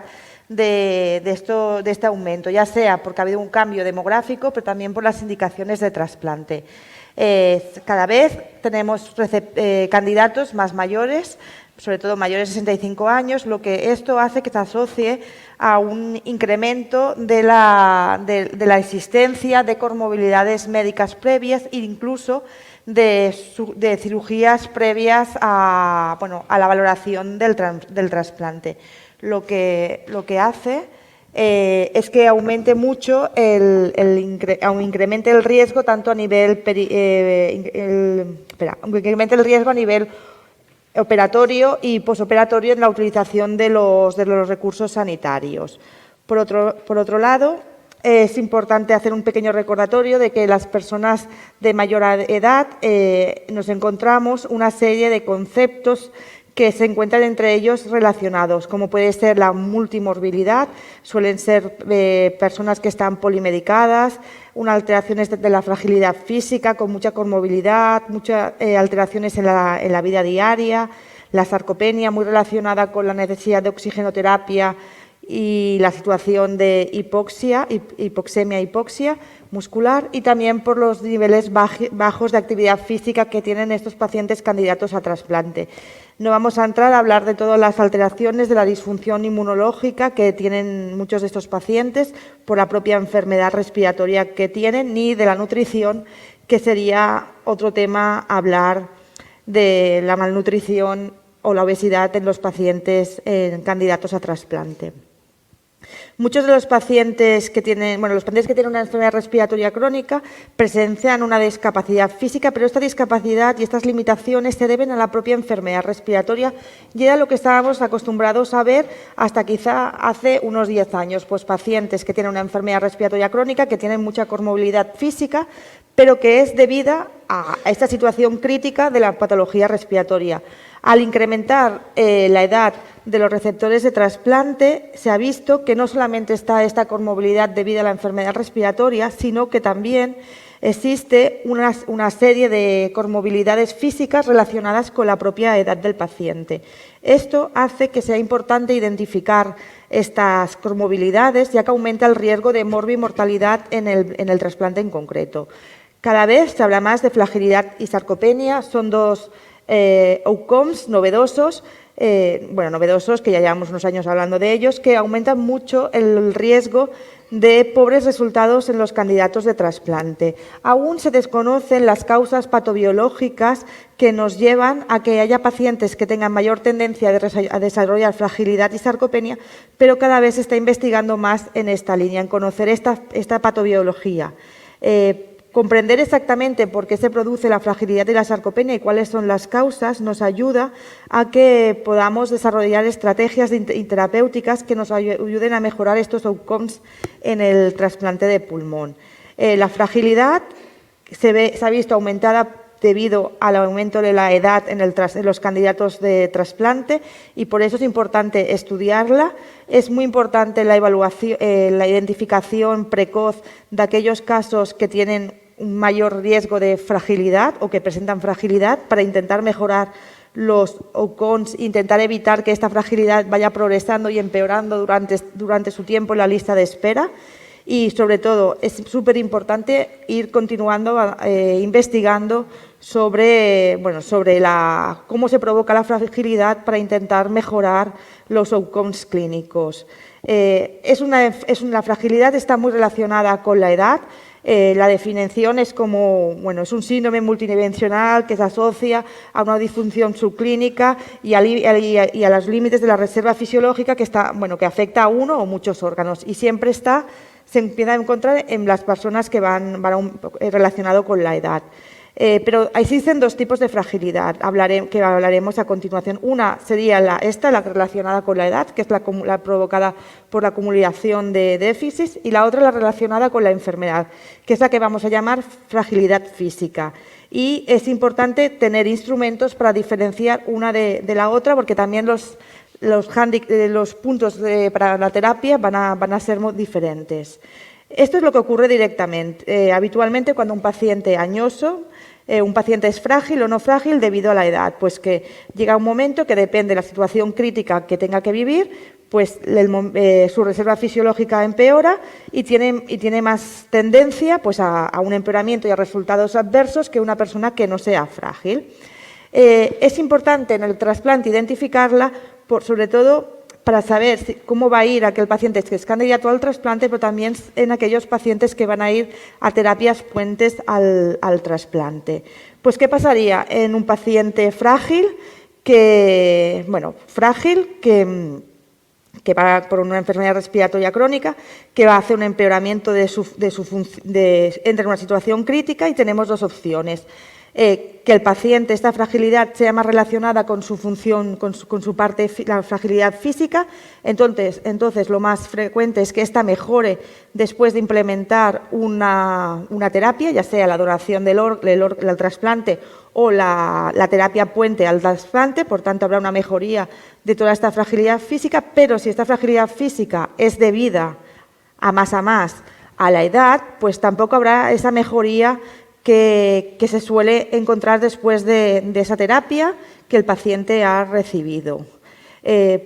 de este aumento, ya sea porque ha habido un cambio demográfico, pero también por las indicaciones de trasplante. Cada vez tenemos candidatos más mayores, sobre todo mayores de 65 años, lo que esto hace que se asocie a un incremento de la existencia de comorbilidades médicas previas e incluso de cirugías previas a la valoración del trasplante. Lo que hace es que aumente mucho incremente el riesgo tanto a nivel incremente el riesgo a nivel operatorio y posoperatorio en la utilización de los recursos sanitarios. Por otro lado, es importante hacer un pequeño recordatorio de que las personas de mayor edad nos encontramos una serie de conceptos que se encuentran entre ellos relacionados, como puede ser la multimorbilidad, suelen ser personas que están polimedicadas, unas alteraciones de la fragilidad física con mucha comorbilidad, muchas alteraciones en la vida diaria, la sarcopenia muy relacionada con la necesidad de oxigenoterapia y la situación de hipoxemia, muscular y también por los niveles bajos de actividad física que tienen estos pacientes candidatos a trasplante. No vamos a entrar a hablar de todas las alteraciones de la disfunción inmunológica que tienen muchos de estos pacientes por la propia enfermedad respiratoria que tienen, ni de la nutrición, que sería otro tema hablar de la malnutrición o la obesidad en los pacientes candidatos a trasplante. Muchos de los pacientes que tienen, los pacientes que tienen una enfermedad respiratoria crónica presencian una discapacidad física, pero esta discapacidad y estas limitaciones se deben a la propia enfermedad respiratoria y era lo que estábamos acostumbrados a ver hasta quizá hace unos 10 años, pues pacientes que tienen una enfermedad respiratoria crónica, que tienen mucha comorbilidad física, pero que es debida a esta situación crítica de la patología respiratoria. Al incrementar la edad de los receptores de trasplante, se ha visto que no solamente está esta comorbilidad debido a la enfermedad respiratoria, sino que también existe una serie de comorbilidades físicas relacionadas con la propia edad del paciente. Esto hace que sea importante identificar estas comorbilidades, ya que aumenta el riesgo de morbimortalidad en el trasplante en concreto. Cada vez se habla más de fragilidad y sarcopenia, son dos outcomes novedosos, novedosos, que ya llevamos unos años hablando de ellos, que aumentan mucho el riesgo de pobres resultados en los candidatos de trasplante. Aún se desconocen las causas patobiológicas que nos llevan a que haya pacientes que tengan mayor tendencia a desarrollar fragilidad y sarcopenia, pero cada vez se está investigando más en esta línea, en conocer esta patobiología. Comprender exactamente por qué se produce la fragilidad y la sarcopenia y cuáles son las causas nos ayuda a que podamos desarrollar estrategias terapéuticas que nos ayuden a mejorar estos outcomes en el trasplante de pulmón. La fragilidad se ha visto aumentada debido al aumento de la edad en los candidatos de trasplante y por eso es importante estudiarla. Es muy importante la evaluación, la identificación precoz de aquellos casos que tienen un mayor riesgo de fragilidad o que presentan fragilidad para intentar mejorar los outcomes, intentar evitar que esta fragilidad vaya progresando y empeorando durante su tiempo en la lista de espera. Y, sobre todo, es súper importante ir continuando investigando sobre cómo se provoca la fragilidad para intentar mejorar los outcomes clínicos. La fragilidad está muy relacionada con la edad. La definición es es un síndrome multidimensional que se asocia a una disfunción subclínica y a los límites de la reserva fisiológica que afecta a uno o muchos órganos y siempre se empieza a encontrar en las personas que van relacionado con la edad. Pero existen dos tipos de fragilidad que hablaremos a continuación. Una sería la relacionada con la edad, que es la provocada por la acumulación de déficits, y la otra la relacionada con la enfermedad, que es la que vamos a llamar fragilidad física. Y es importante tener instrumentos para diferenciar una de la otra, porque también los puntos para la terapia van a ser muy diferentes. Esto es lo que ocurre directamente. Habitualmente cuando un paciente añoso, un paciente es frágil o no frágil debido a la edad, pues que llega un momento que depende de la situación crítica que tenga que vivir, pues su reserva fisiológica empeora y tiene más tendencia pues, a un empeoramiento y a resultados adversos que una persona que no sea frágil. Es importante en el trasplante identificarla, sobre todo para saber cómo va a ir aquel paciente que es candidato al trasplante, pero también en aquellos pacientes que van a ir a terapias puentes al trasplante. Pues, ¿qué pasaría en un paciente frágil que va por una enfermedad respiratoria crónica, que va a hacer un empeoramiento entra en una situación crítica y tenemos dos opciones? Que el paciente, esta fragilidad, sea más relacionada con su función, con su parte, la fragilidad física. Entonces, lo más frecuente es que esta mejore después de implementar una terapia, ya sea la donación del trasplante o la terapia puente al trasplante. Por tanto, habrá una mejoría de toda esta fragilidad física, pero si esta fragilidad física es debida a más a la edad, pues tampoco habrá esa mejoría que se suele encontrar después de esa terapia que el paciente ha recibido.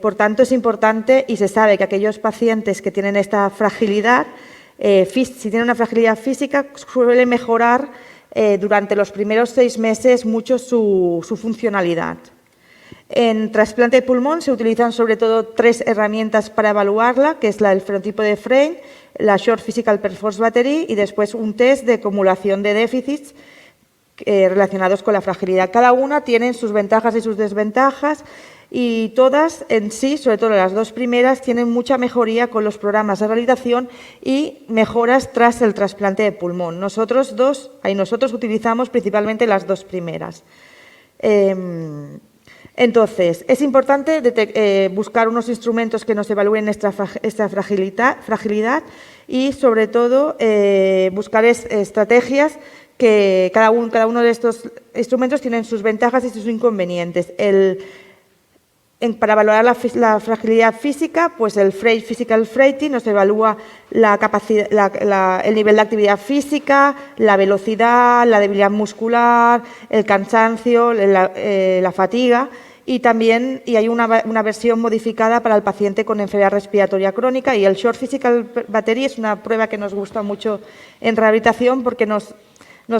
Por tanto, es importante y se sabe que aquellos pacientes que tienen esta fragilidad si tienen una fragilidad física, suele mejorar durante los primeros 6 meses mucho su funcionalidad. En trasplante de pulmón se utilizan sobre todo 3 herramientas para evaluarla, que es el fenotipo de Frame, la Short Physical Performance Battery y después un test de acumulación de déficits relacionados con la fragilidad. Cada una tiene sus ventajas y sus desventajas y todas en sí, sobre todo las 2 primeras, tienen mucha mejoría con los programas de rehabilitación y mejoras tras el trasplante de pulmón. Nosotros utilizamos principalmente las 2 primeras. Entonces, es importante buscar unos instrumentos que nos evalúen esta fragilidad y, sobre todo, buscar estrategias que cada uno de estos instrumentos tienen sus ventajas y sus inconvenientes. Para valorar la fragilidad física, pues el Physical Rating nos evalúa el nivel de actividad física, la velocidad, la debilidad muscular, el cansancio, la fatiga y también hay una versión modificada para el paciente con enfermedad respiratoria crónica y el Short Physical Battery es una prueba que nos gusta mucho en rehabilitación porque nos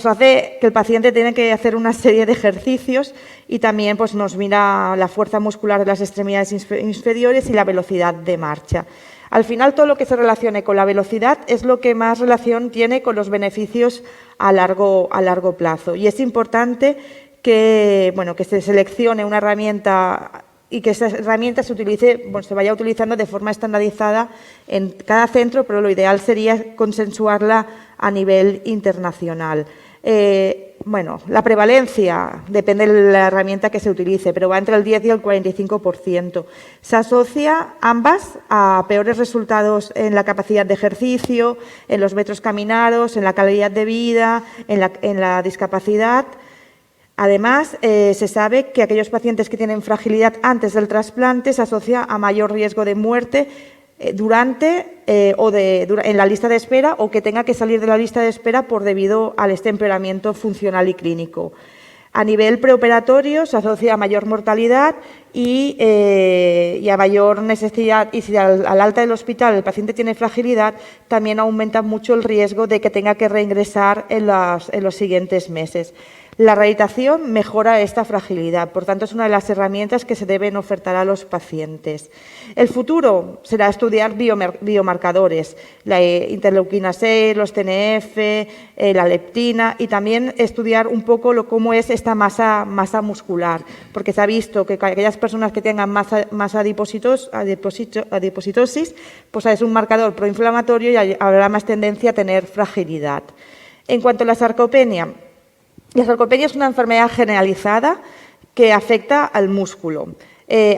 hace que el paciente tiene que hacer una serie de ejercicios y también pues, nos mira la fuerza muscular de las extremidades inferiores y la velocidad de marcha. Al final, todo lo que se relacione con la velocidad es lo que más relación tiene con los beneficios a largo plazo. Y es importante que se seleccione una herramienta y que esa herramienta se vaya utilizando de forma estandarizada en cada centro, pero lo ideal sería consensuarla a nivel internacional. La prevalencia depende de la herramienta que se utilice, pero va entre el 10 y el 45%. Se asocia ambas a peores resultados en la capacidad de ejercicio, en los metros caminados, en la calidad de vida, en la discapacidad. Además, se sabe que aquellos pacientes que tienen fragilidad antes del trasplante se asocia a mayor riesgo de muerte en la lista de espera o que tenga que salir de la lista de espera debido al empeoramiento funcional y clínico. A nivel preoperatorio se asocia a mayor mortalidad y a mayor necesidad, y si al alta del hospital el paciente tiene fragilidad, también aumenta mucho el riesgo de que tenga que reingresar en los siguientes meses. La rehabilitación mejora esta fragilidad, por tanto es una de las herramientas que se deben ofertar a los pacientes. El futuro será estudiar biomarcadores, la interleuquina 6, los TNF, la leptina y también estudiar un poco cómo es esta masa muscular, porque se ha visto que aquellas personas que tengan masa adipositosis, pues es un marcador proinflamatorio y habrá más tendencia a tener fragilidad. En cuanto a la sarcopenia es una enfermedad generalizada que afecta al músculo.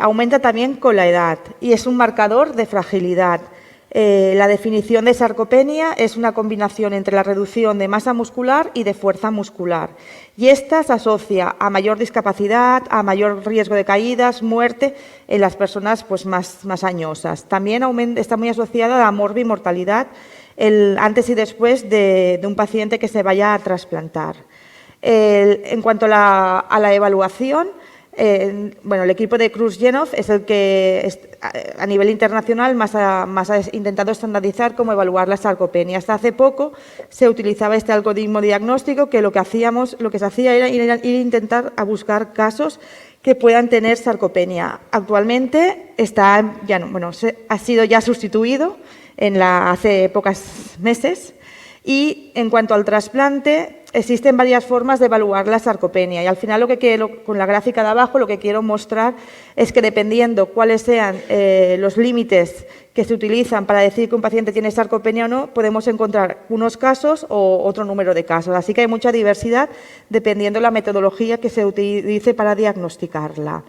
Aumenta también con la edad y es un marcador de fragilidad. La definición de sarcopenia es una combinación entre la reducción de masa muscular y de fuerza muscular. Y esta se asocia a mayor discapacidad, a mayor riesgo de caídas, muerte en las personas pues, más añosas. También está muy asociada a la mortalidad antes y después de un paciente que se vaya a trasplantar. En cuanto a la evaluación, el equipo de Cruz-Genov es el que a nivel internacional más ha intentado estandarizar cómo evaluar la sarcopenia. Hasta hace poco se utilizaba este algoritmo diagnóstico que lo que se hacía era ir a intentar a buscar casos que puedan tener sarcopenia. Actualmente ha sido ya sustituido hace pocos meses y en cuanto al trasplante existen varias formas de evaluar la sarcopenia y al final con la gráfica de abajo lo que quiero mostrar es que dependiendo cuáles sean los límites que se utilizan para decir que un paciente tiene sarcopenia o no, podemos encontrar unos casos o otro número de casos. Así que hay mucha diversidad dependiendo de la metodología que se utilice para diagnosticarla.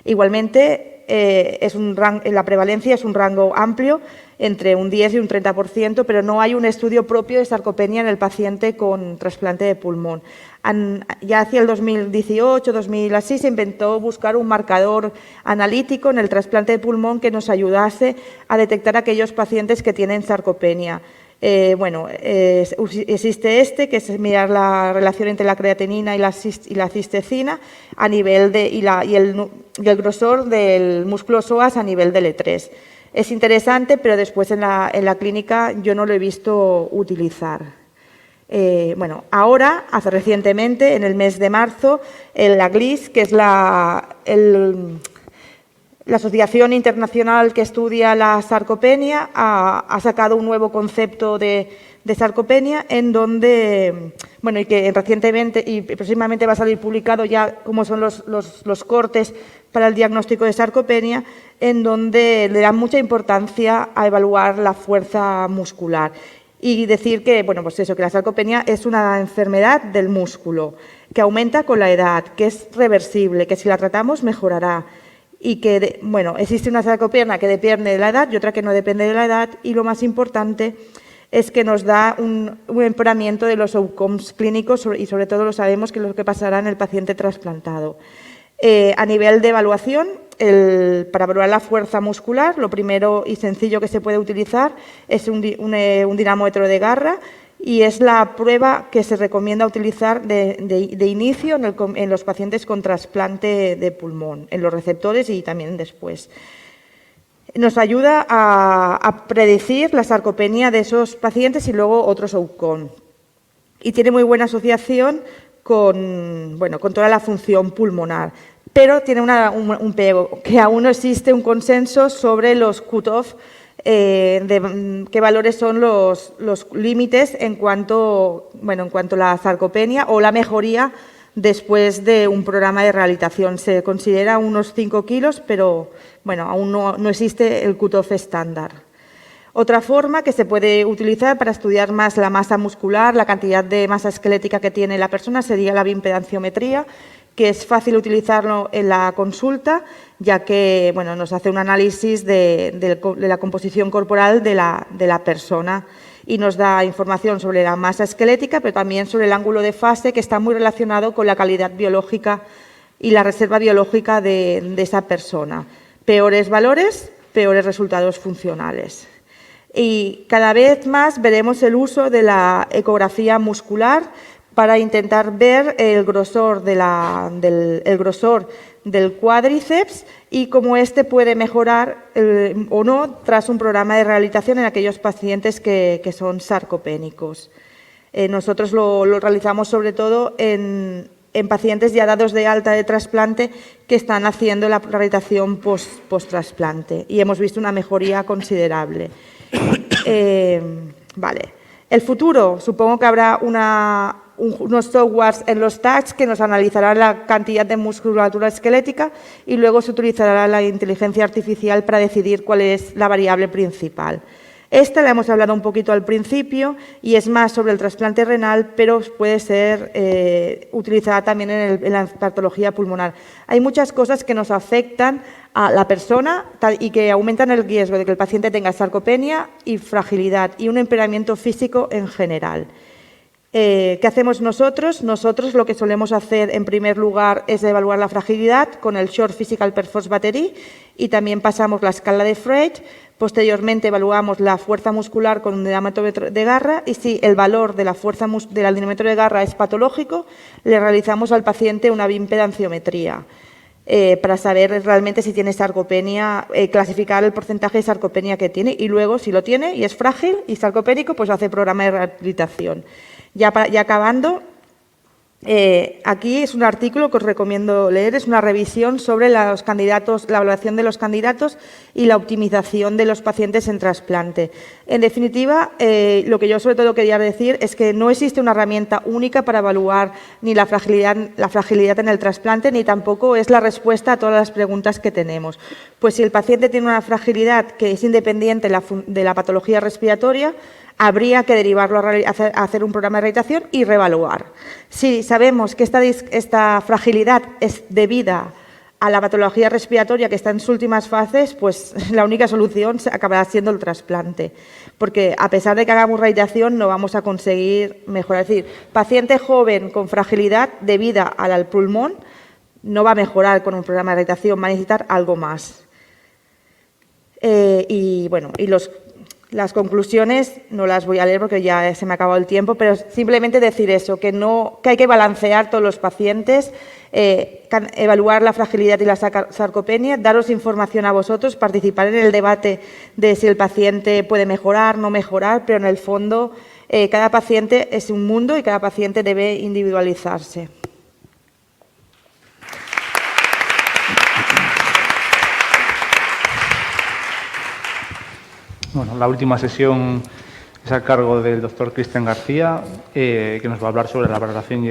Igualmente, la prevalencia es un rango amplio, entre un 10 y un 30%, pero no hay un estudio propio de sarcopenia en el paciente con trasplante de pulmón. Ya hacia el 2018, 2000 así, se inventó buscar un marcador analítico en el trasplante de pulmón que nos ayudase a detectar aquellos pacientes que tienen sarcopenia. Existe que es mirar la relación entre la creatinina y la cistecina a nivel y el grosor del músculo psoas a nivel del E3. Es interesante, pero después en la clínica yo no lo he visto utilizar. Bueno, ahora, recientemente, en el mes de marzo, la GLIS, que es la Asociación Internacional que estudia la sarcopenia, ha sacado un nuevo concepto de sarcopenia, en donde, bueno, y que recientemente y próximamente va a salir publicado ya cómo son los cortes para el diagnóstico de sarcopenia, en donde le dan mucha importancia a evaluar la fuerza muscular. Y decir que, bueno, pues eso, que la sarcopenia es una enfermedad del músculo, que aumenta con la edad, que es reversible, que si la tratamos mejorará. Y que, bueno, existe una sarcopenia que depende de la edad y otra que no depende de la edad, y lo más importante es que nos da un empeoramiento de los outcomes clínicos y sobre todo lo sabemos que es lo que pasará en el paciente trasplantado. A nivel de evaluación, para evaluar la fuerza muscular, lo primero y sencillo que se puede utilizar es un dinamómetro de garra, y es la prueba que se recomienda utilizar de inicio en los pacientes con trasplante de pulmón, en los receptores y también después. Nos ayuda a predecir la sarcopenia de esos pacientes y luego otros outcomes. Y tiene muy buena asociación con toda la función pulmonar. Pero tiene un pero, que aún no existe un consenso sobre los cut-off, qué valores son los límites en cuanto a la sarcopenia o la mejoría después de un programa de rehabilitación. Se considera unos 5 kilos, pero bueno, aún no existe el cut-off estándar. Otra forma que se puede utilizar para estudiar más la masa muscular, la cantidad de masa esquelética que tiene la persona, sería la bioimpedanciometría, que es fácil utilizarlo en la consulta, ya que nos hace un análisis de la composición corporal de la persona y nos da información sobre la masa esquelética, pero también sobre el ángulo de fase, que está muy relacionado con la calidad biológica y la reserva biológica de esa persona. Peores valores, peores resultados funcionales. Y cada vez más veremos el uso de la ecografía muscular para intentar ver el grosor del cuádriceps y cómo éste puede mejorar o no tras un programa de rehabilitación en aquellos pacientes que son sarcopénicos. Nosotros lo realizamos sobre todo en pacientes ya dados de alta de trasplante que están haciendo la rehabilitación post-trasplante y hemos visto una mejoría considerable. Vale. El futuro, supongo que habrá unos softwares en los TACs que nos analizarán la cantidad de musculatura esquelética y luego se utilizará la inteligencia artificial para decidir cuál es la variable principal. Esta la hemos hablado un poquito al principio y es más sobre el trasplante renal, pero puede ser utilizada también en la patología pulmonar. Hay muchas cosas que nos afectan a la persona y que aumentan el riesgo de que el paciente tenga sarcopenia y fragilidad y un empeoramiento físico en general. ¿Qué hacemos nosotros? Nosotros lo que solemos hacer en primer lugar es evaluar la fragilidad con el Short Physical Perforce Battery y también pasamos la escala de Frege. Posteriormente evaluamos la fuerza muscular con un dinamómetro de garra y si el valor de la fuerza del dinamómetro de garra es patológico, le realizamos al paciente una bioimpedanciometría para saber realmente si tiene sarcopenia, clasificar el porcentaje de sarcopenia que tiene y luego si lo tiene y es frágil y sarcopénico, pues hace programa de rehabilitación. Ya acabando, aquí es un artículo que os recomiendo leer, es una revisión sobre los candidatos, la evaluación de los candidatos y la optimización de los pacientes en trasplante. En definitiva, lo que yo sobre todo quería decir es que no existe una herramienta única para evaluar ni la fragilidad en el trasplante, ni tampoco es la respuesta a todas las preguntas que tenemos. Pues si el paciente tiene una fragilidad que es independiente de la patología respiratoria, habría que derivarlo a hacer un programa de rehabilitación y reevaluar. Si sabemos que esta fragilidad es debida a la patología respiratoria que está en sus últimas fases, pues la única solución acabará siendo el trasplante. Porque a pesar de que hagamos rehabilitación, no vamos a conseguir mejorar. Es decir, paciente joven con fragilidad debida al pulmón no va a mejorar con un programa de rehabilitación, va a necesitar algo más. Las conclusiones no las voy a leer porque ya se me ha acabado el tiempo, pero simplemente decir eso, que hay que balancear todos los pacientes, evaluar la fragilidad y la sarcopenia, daros información a vosotros, participar en el debate de si el paciente puede mejorar, no mejorar, pero en el fondo cada paciente es un mundo y cada paciente debe individualizarse. Bueno, la última sesión es a cargo del doctor Cristian García, que nos va a hablar sobre la valoración y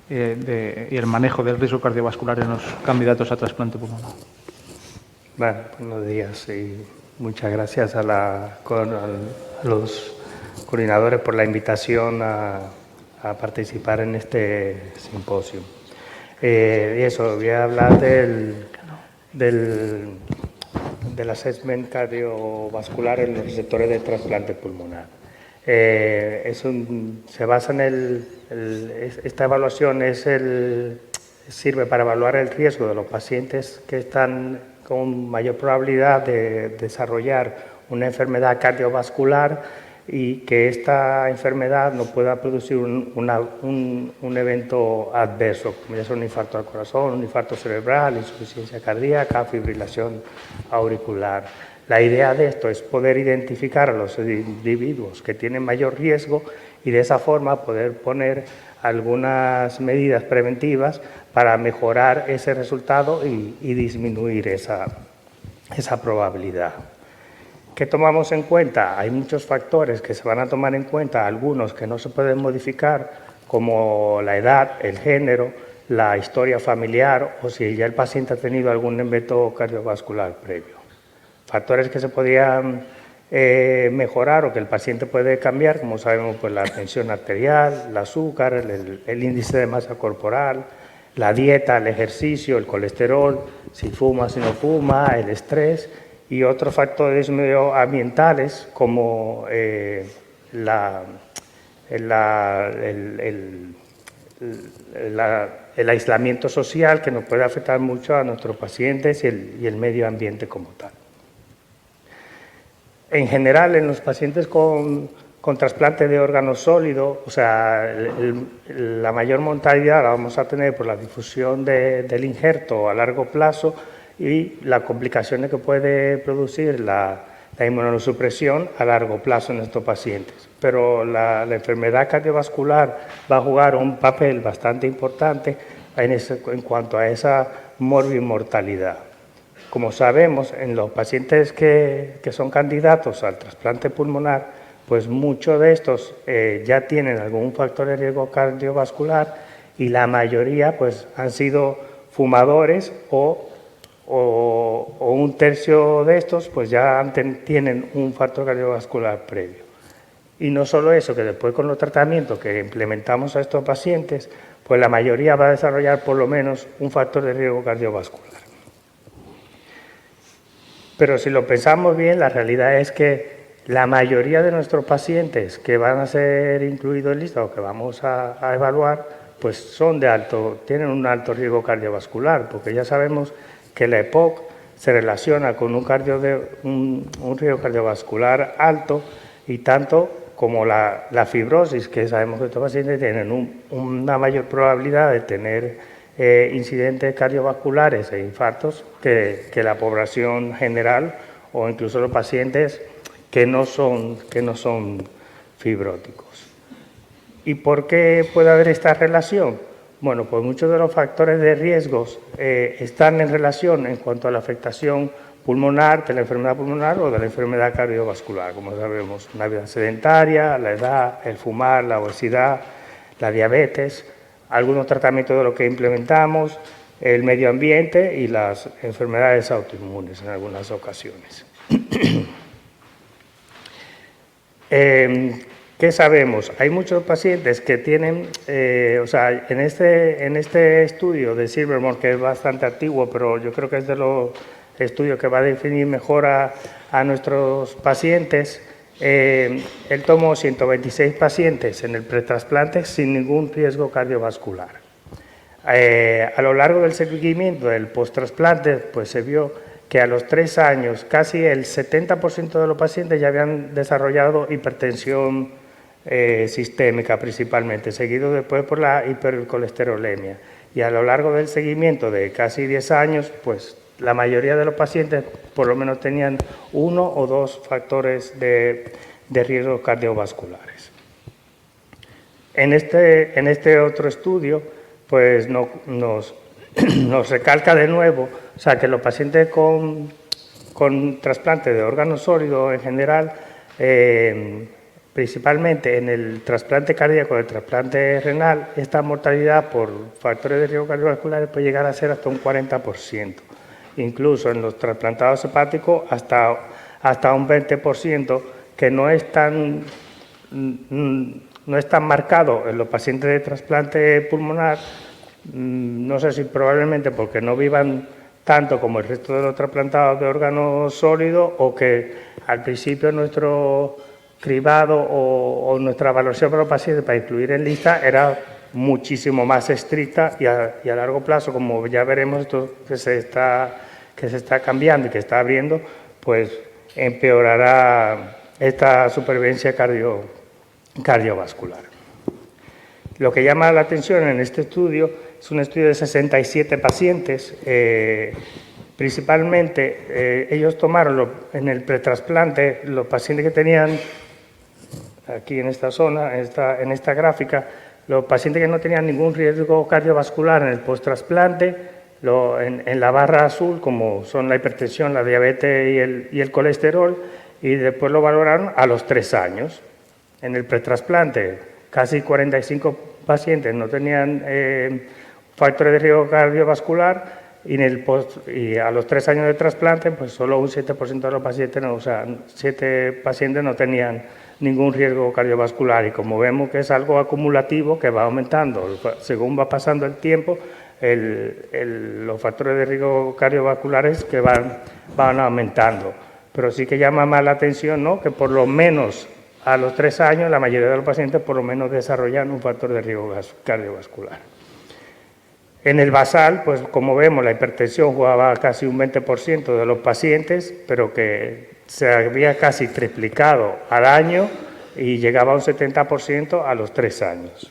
el manejo del riesgo cardiovascular en los candidatos a trasplante pulmonar. Bueno, buenos días y muchas gracias a los coordinadores por la invitación a participar en este simposio. Voy a hablar del assessment cardiovascular en los receptores de trasplante pulmonar. Se basa en esta evaluación sirve para evaluar el riesgo de los pacientes que están con mayor probabilidad de desarrollar una enfermedad cardiovascular y que esta enfermedad no pueda producir un evento adverso, como ya son un infarto al corazón, un infarto cerebral, insuficiencia cardíaca, fibrilación auricular. La idea de esto es poder identificar a los individuos que tienen mayor riesgo y de esa forma poder poner algunas medidas preventivas para mejorar ese resultado y disminuir esa probabilidad. ¿Qué tomamos en cuenta? Hay muchos factores que se van a tomar en cuenta, algunos que no se pueden modificar, como la edad, el género, la historia familiar o si ya el paciente ha tenido algún evento cardiovascular previo. Factores que se podían mejorar o que el paciente puede cambiar, como sabemos, pues la tensión arterial, el azúcar, el índice de masa corporal, la dieta, el ejercicio, el colesterol, si fuma, si no fuma, el estrés y otros factores medioambientales como el aislamiento social que nos puede afectar mucho a nuestros pacientes y el medio ambiente como tal. En general, en los pacientes con trasplante de órganos sólidos, o sea, la mayor mortalidad la vamos a tener por la difusión del injerto a largo plazo y las complicaciones que puede producir la inmunosupresión a largo plazo en estos pacientes. Pero la enfermedad cardiovascular va a jugar un papel bastante importante en cuanto a esa morbimortalidad. Como sabemos, en los pacientes que son candidatos al trasplante pulmonar, pues muchos de estos ya tienen algún factor de riesgo cardiovascular y la mayoría pues han sido fumadores o un tercio de estos pues ya tienen un factor cardiovascular previo. Y no solo eso, que después con los tratamientos que implementamos a estos pacientes, pues la mayoría va a desarrollar por lo menos un factor de riesgo cardiovascular. Pero si lo pensamos bien, la realidad es que la mayoría de nuestros pacientes que van a ser incluidos en lista o que vamos a evaluar, pues tienen un alto riesgo cardiovascular, porque ya sabemos que la EPOC se relaciona con un riesgo cardiovascular alto y tanto como la fibrosis, que sabemos que estos pacientes tienen una mayor probabilidad de tener incidentes cardiovasculares e infartos que la población general o incluso los pacientes que no son fibróticos. ¿Y por qué puede haber esta relación? Bueno, pues muchos de los factores de riesgos están en relación en cuanto a la afectación pulmonar, de la enfermedad pulmonar o de la enfermedad cardiovascular, como sabemos, una vida sedentaria, la edad, el fumar, la obesidad, la diabetes, algunos tratamientos de lo que implementamos, el medio ambiente y las enfermedades autoinmunes en algunas ocasiones. ¿Qué sabemos? Hay muchos pacientes que tienen, en este estudio de Silvermore, que es bastante antiguo, pero yo creo que es de los estudios que va a definir mejor a nuestros pacientes, él tomó 126 pacientes en el pretrasplante sin ningún riesgo cardiovascular. A lo largo del seguimiento del posttrasplante, pues se vio que a los 3 años casi el 70% de los pacientes ya habían desarrollado hipertensión sistémica principalmente, seguido después por la hipercolesterolemia. Y a lo largo del seguimiento de casi 10 años, pues la mayoría de los pacientes por lo menos tenían 1 o 2 factores de riesgo cardiovasculares. En este otro estudio, pues nos recalca de nuevo, o sea, que los pacientes con trasplante de órganos sólidos en general, principalmente en el trasplante cardíaco, el trasplante renal, esta mortalidad por factores de riesgo cardiovasculares puede llegar a ser hasta un 40%. Incluso en los trasplantados hepáticos hasta un 20%, que no es tan marcado en los pacientes de trasplante pulmonar, no sé si probablemente porque no vivan tanto como el resto de los trasplantados de órganos sólidos, o que al principio nuestro cribado o nuestra evaluación para los pacientes para incluir en lista era muchísimo más estricta, y a largo plazo, como ya veremos, esto que se está cambiando y que está abriendo, pues empeorará esta supervivencia cardiovascular. Lo que llama la atención en este estudio es un estudio de 67 pacientes. Principalmente, ellos tomaron en el pretrasplante los pacientes que tenían, aquí en esta zona, en esta gráfica, los pacientes que no tenían ningún riesgo cardiovascular en el posttrasplante, en la barra azul, como son la hipertensión, la diabetes y el colesterol, y después lo valoraron a los 3 años. En el pretrasplante, casi 45 pacientes no tenían factores de riesgo cardiovascular, y a los 3 años de trasplante, pues solo un 7% de los pacientes, o sea, 7 pacientes no tenían ningún riesgo cardiovascular. Y como vemos que es algo acumulativo que va aumentando según va pasando el tiempo, los factores de riesgo cardiovasculares que van aumentando. Pero sí que llama más la atención, ¿no?, que por lo menos a los 3 años la mayoría de los pacientes por lo menos desarrollan un factor de riesgo cardiovascular. En el basal, pues como vemos, la hipertensión jugaba casi un 20% de los pacientes, pero que se había casi triplicado al año y llegaba a un 70% a los 3 años.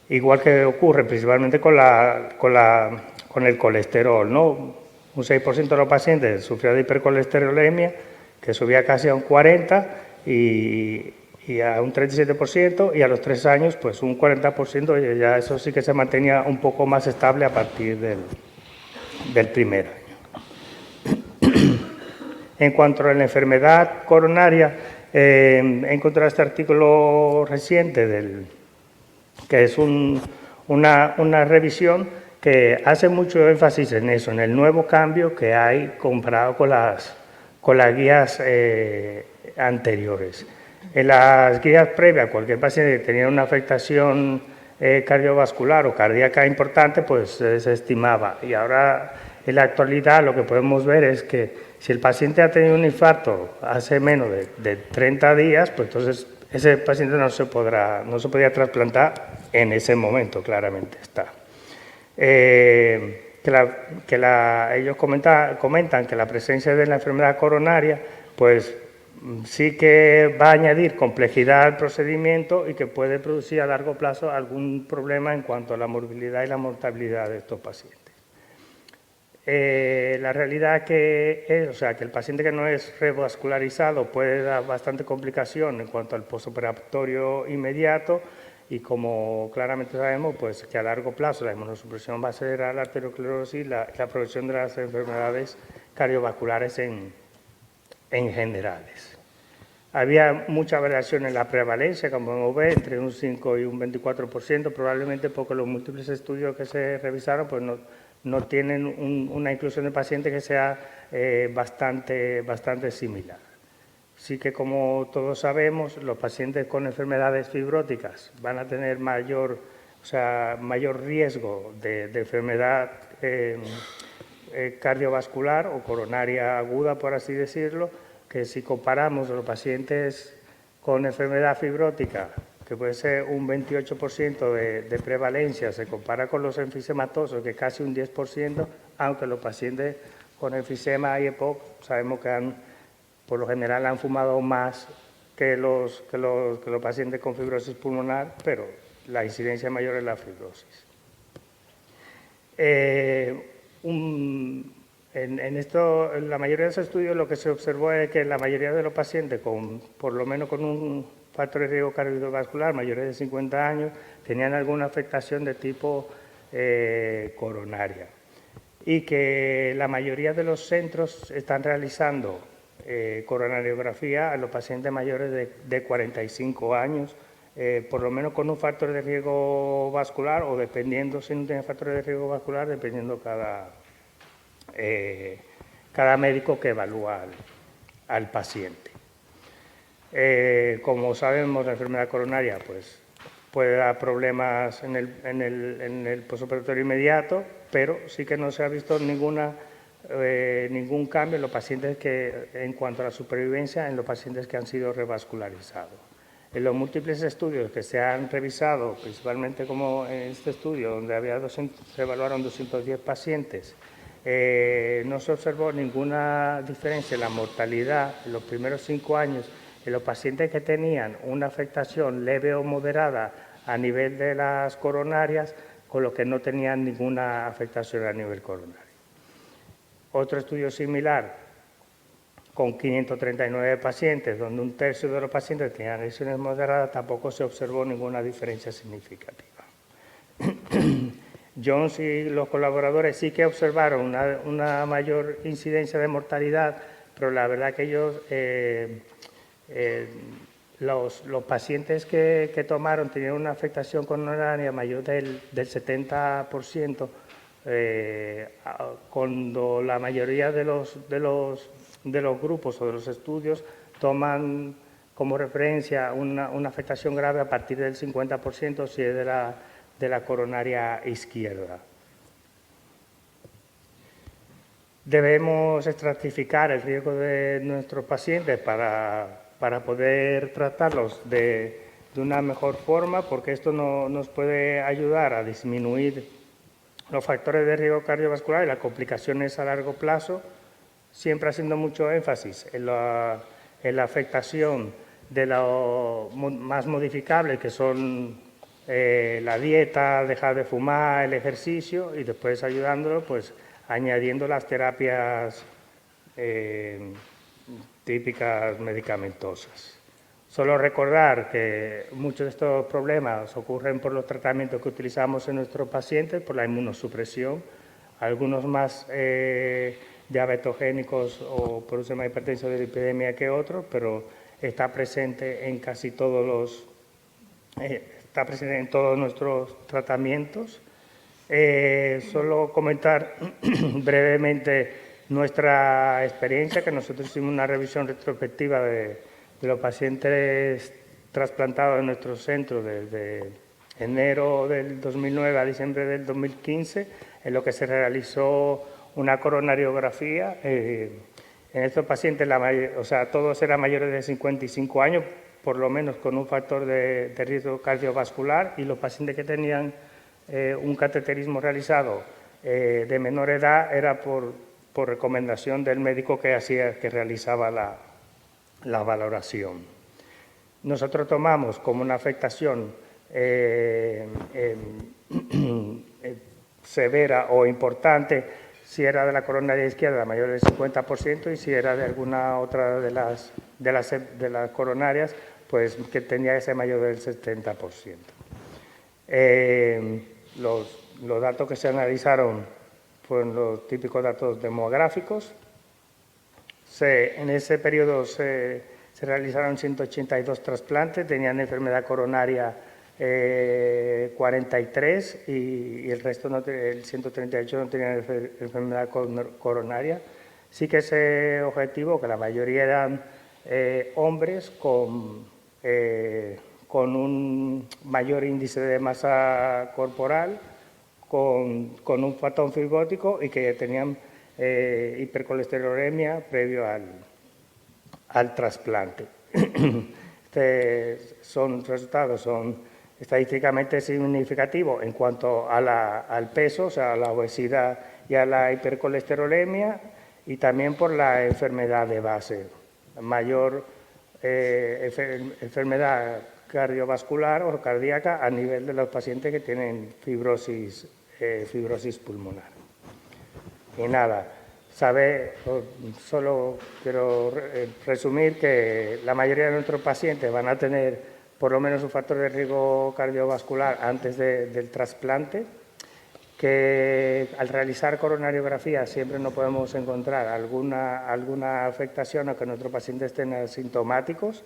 Igual que ocurre principalmente con el colesterol, ¿no? Un 6% de los pacientes sufrían de hipercolesterolemia, que subía casi a un 40%, y a un 37%, y a los 3 años pues un 40%, y ya eso sí que se mantenía un poco más estable a partir del primer año. En cuanto a la enfermedad coronaria, he encontrado este artículo reciente que es una revisión que hace mucho énfasis en eso, en el nuevo cambio que hay comparado con las guías anteriores. En las guías previas, cualquier paciente que tenía una afectación cardiovascular o cardíaca importante, pues se estimaba. Y ahora, en la actualidad, lo que podemos ver es que si el paciente ha tenido un infarto hace menos de 30 días, pues entonces ese paciente no se podía trasplantar en ese momento, claramente está. Ellos comentan que la presencia de la enfermedad coronaria, pues sí que va a añadir complejidad al procedimiento y que puede producir a largo plazo algún problema en cuanto a la morbilidad y la mortalidad de estos pacientes. La realidad que el paciente que no es revascularizado puede dar bastante complicación en cuanto al postoperatorio inmediato, y como claramente sabemos, pues que a largo plazo la inmunosupresión va a acelerar la arteriosclerosis y la progresión de las enfermedades cardiovasculares en generales. Había mucha variación en la prevalencia, como podemos ver, entre un 5 y un 24%, probablemente porque los múltiples estudios que se revisaron pues no tienen una inclusión de pacientes que sea bastante similar. Sí que, como todos sabemos, los pacientes con enfermedades fibróticas van a tener mayor riesgo de enfermedad cardiovascular o coronaria aguda, por así decirlo, que si comparamos a los pacientes con enfermedad fibrótica, que puede ser un 28% de prevalencia, se compara con los enfisematosos, que casi un 10%, aunque los pacientes con enfisema y EPOC sabemos que por lo general han fumado más que los pacientes con fibrosis pulmonar, pero la incidencia mayor es la fibrosis. En la mayoría de esos estudios lo que se observó es que la mayoría de los pacientes, por lo menos con un factor de riesgo cardiovascular, mayores de 50 años, tenían alguna afectación de tipo coronaria. Y que la mayoría de los centros están realizando coronariografía a los pacientes mayores de 45 años, por lo menos con un factor de riesgo vascular o dependiendo, si no tiene factor de riesgo vascular, dependiendo cada médico que evalúa al paciente. Como sabemos, la enfermedad coronaria pues, puede dar problemas en el postoperatorio inmediato, pero sí que no se ha visto ningún cambio en los pacientes en cuanto a la supervivencia en los pacientes que han sido revascularizados. En los múltiples estudios que se han revisado, principalmente como en este estudio, donde se evaluaron 210 pacientes, no se observó ninguna diferencia en la mortalidad en los primeros 5 años en los pacientes que tenían una afectación leve o moderada a nivel de las coronarias, con los que no tenían ninguna afectación a nivel coronario. Otro estudio similar, con 539 pacientes, donde un tercio de los pacientes tenían lesiones moderadas, tampoco se observó ninguna diferencia significativa. Jones y los colaboradores sí que observaron una mayor incidencia de mortalidad, pero la verdad que ellos, los pacientes que tomaron tenían una afectación coronaria mayor del 70%, cuando la mayoría de los grupos o de los estudios toman como referencia una afectación grave a partir del 50% si es de la coronaria izquierda. Debemos estratificar el riesgo de nuestros pacientes para poder tratarlos de una mejor forma, porque esto nos puede ayudar a disminuir los factores de riesgo cardiovascular y las complicaciones a largo plazo, siempre haciendo mucho énfasis en la afectación de lo más modificable, que son la dieta, dejar de fumar, el ejercicio, y después ayudándolo, pues añadiendo las terapias típicas medicamentosas. Solo recordar que muchos de estos problemas ocurren por los tratamientos que utilizamos en nuestros pacientes, por la inmunosupresión, algunos más diabetogénicos o por un sistema de hipertensión de lipidemia que otros, pero está presente en casi todos nuestros tratamientos. Solo comentar brevemente nuestra experiencia, que nosotros hicimos una revisión retrospectiva de los pacientes trasplantados en nuestro centro desde enero del 2009 a diciembre del 2015, en lo que se realizó una coronariografía. En estos pacientes, todos eran mayores de 55 años, por lo menos con un factor de riesgo cardiovascular, y los pacientes que tenían un cateterismo realizado de menor edad era por recomendación del médico que realizaba la valoración. Nosotros tomamos como una afectación severa o importante si era de la coronaria izquierda mayor del 50% y si era de alguna otra de las coronarias, pues que tenía ese mayor del 70%. Los datos que se analizaron fueron los típicos datos demográficos. En ese periodo se realizaron 182 trasplantes, tenían enfermedad coronaria 43 y el resto, el 138, no tenían enfermedad coronaria. Sí que ese objetivo, que la mayoría eran hombres con un mayor índice de masa corporal, con un fatón fibrótico y que tenían hipercolesterolemia previo al trasplante. Resultados son estadísticamente significativos en cuanto al peso, o sea, a la obesidad y a la hipercolesterolemia, y también por la enfermedad de base, mayor enfermedad cardiovascular o cardíaca a nivel de los pacientes que tienen fibrosis pulmonar. Y nada, solo quiero resumir que la mayoría de nuestros pacientes van a tener por lo menos un factor de riesgo cardiovascular antes del trasplante, que al realizar coronariografía siempre no podemos encontrar alguna afectación o que nuestros pacientes estén asintomáticos,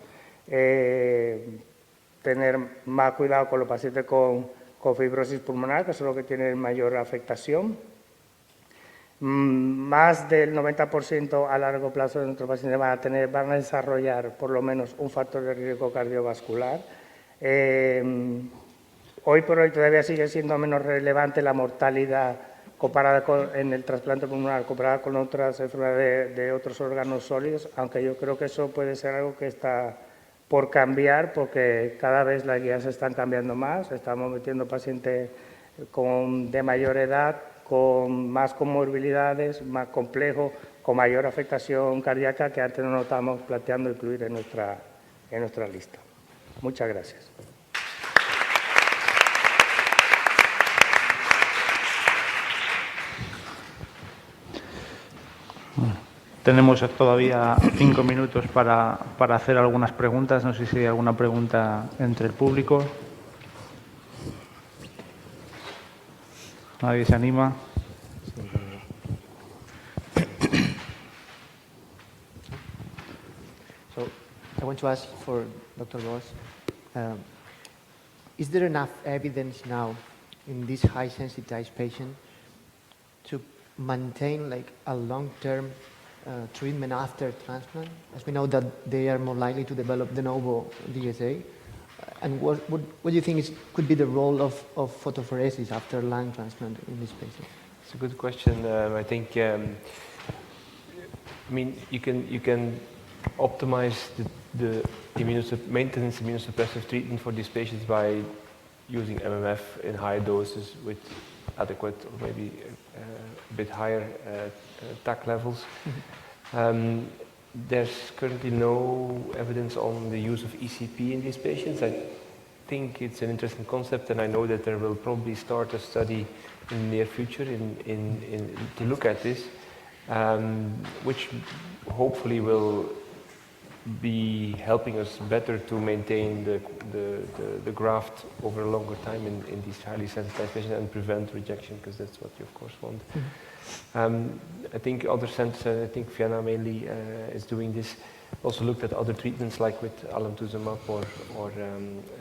tener más cuidado con los pacientes con fibrosis pulmonar, que son los que tienen mayor afectación. Más del 90% a largo plazo de nuestros pacientes van a desarrollar por lo menos un factor de riesgo cardiovascular. Hoy por hoy todavía sigue siendo menos relevante la mortalidad comparada en el trasplante pulmonar, comparada con otras enfermedades de otros órganos sólidos, aunque yo creo que eso puede ser algo que está por cambiar, porque cada vez las guías están cambiando más, estamos metiendo pacientes de mayor edad, con más comorbilidades, más complejos, con mayor afectación cardíaca que antes no nos estábamos planteando incluir en nuestra lista. Muchas gracias. Tenemos todavía 5 minutos para hacer algunas preguntas. No sé si hay alguna pregunta entre el público. ¿Nadie se anima? So I want to ask for Dr. Bosch, is there enough evidence now in this high sensitized patient to maintain like a long-term treatment after transplant, as we know that they are more likely to develop de novo DSA? And what do you think could be the role of photopheresis after lung transplant in this patient? It's a good question. I think, you can optimize the maintenance immunosuppressive treatment for these patients by using MMF in high doses with adequate or maybe a bit higher TAC levels. There's currently no evidence on the use of ECP in these patients. I think it's an interesting concept, and I know that there will probably start a study in the near future to look at this, which hopefully will be helping us better to maintain the graft over a longer time in these highly sensitized patients and prevent rejection, because that's what you of course want. I think other centers, I think Vienna mainly is doing this, also looked at other treatments like with alemtuzumab or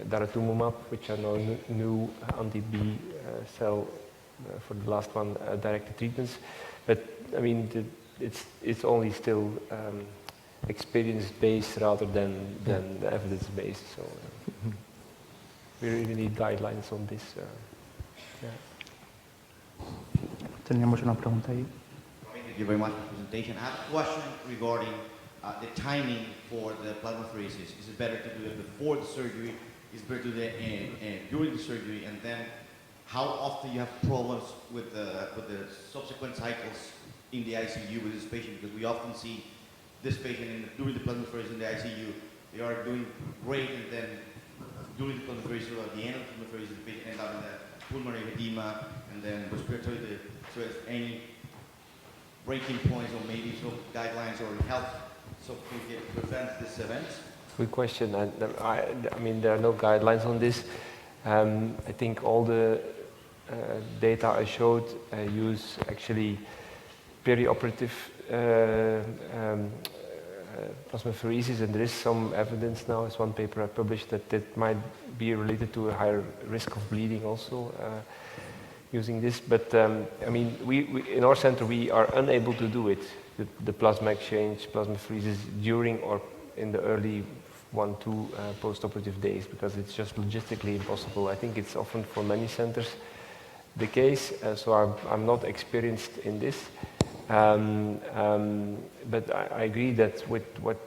daratumumab, which are now new anti-B cell, for the last one, directed treatments. But I mean, it's only still experience-based rather than evidence-based. So we really need guidelines on this. Teníamos una pregunta ahí. Thank you very much for the presentation. I have a question regarding the timing for the plasmapheresis. Is it better to do it before the surgery? Is it better to do it during the surgery? And then how often you have problems with the subsequent cycles in the ICU with this patient? Because we often see this patient during the plasmapheresis in the ICU, they are doing great, and then during the plasmapheresis or at the end of the plasmapheresis, the patient ends up in the pulmonary edema and then respiratory. So if any breaking points or maybe some guidelines or help so we can prevent this event? Good question. I mean, there are no guidelines on this. I think all the data I showed use actually perioperative plasmapheresis, and there is some evidence now. It's one paper I published that might be related to a higher risk of bleeding also using this. But I mean, we in our center we are unable to do it, the plasma exchange, plasmapheresis during or in the early 1-2 post-operative days, because it's just logistically impossible. I think it's often for many centers the case, so I'm not experienced in this. But I agree that with what,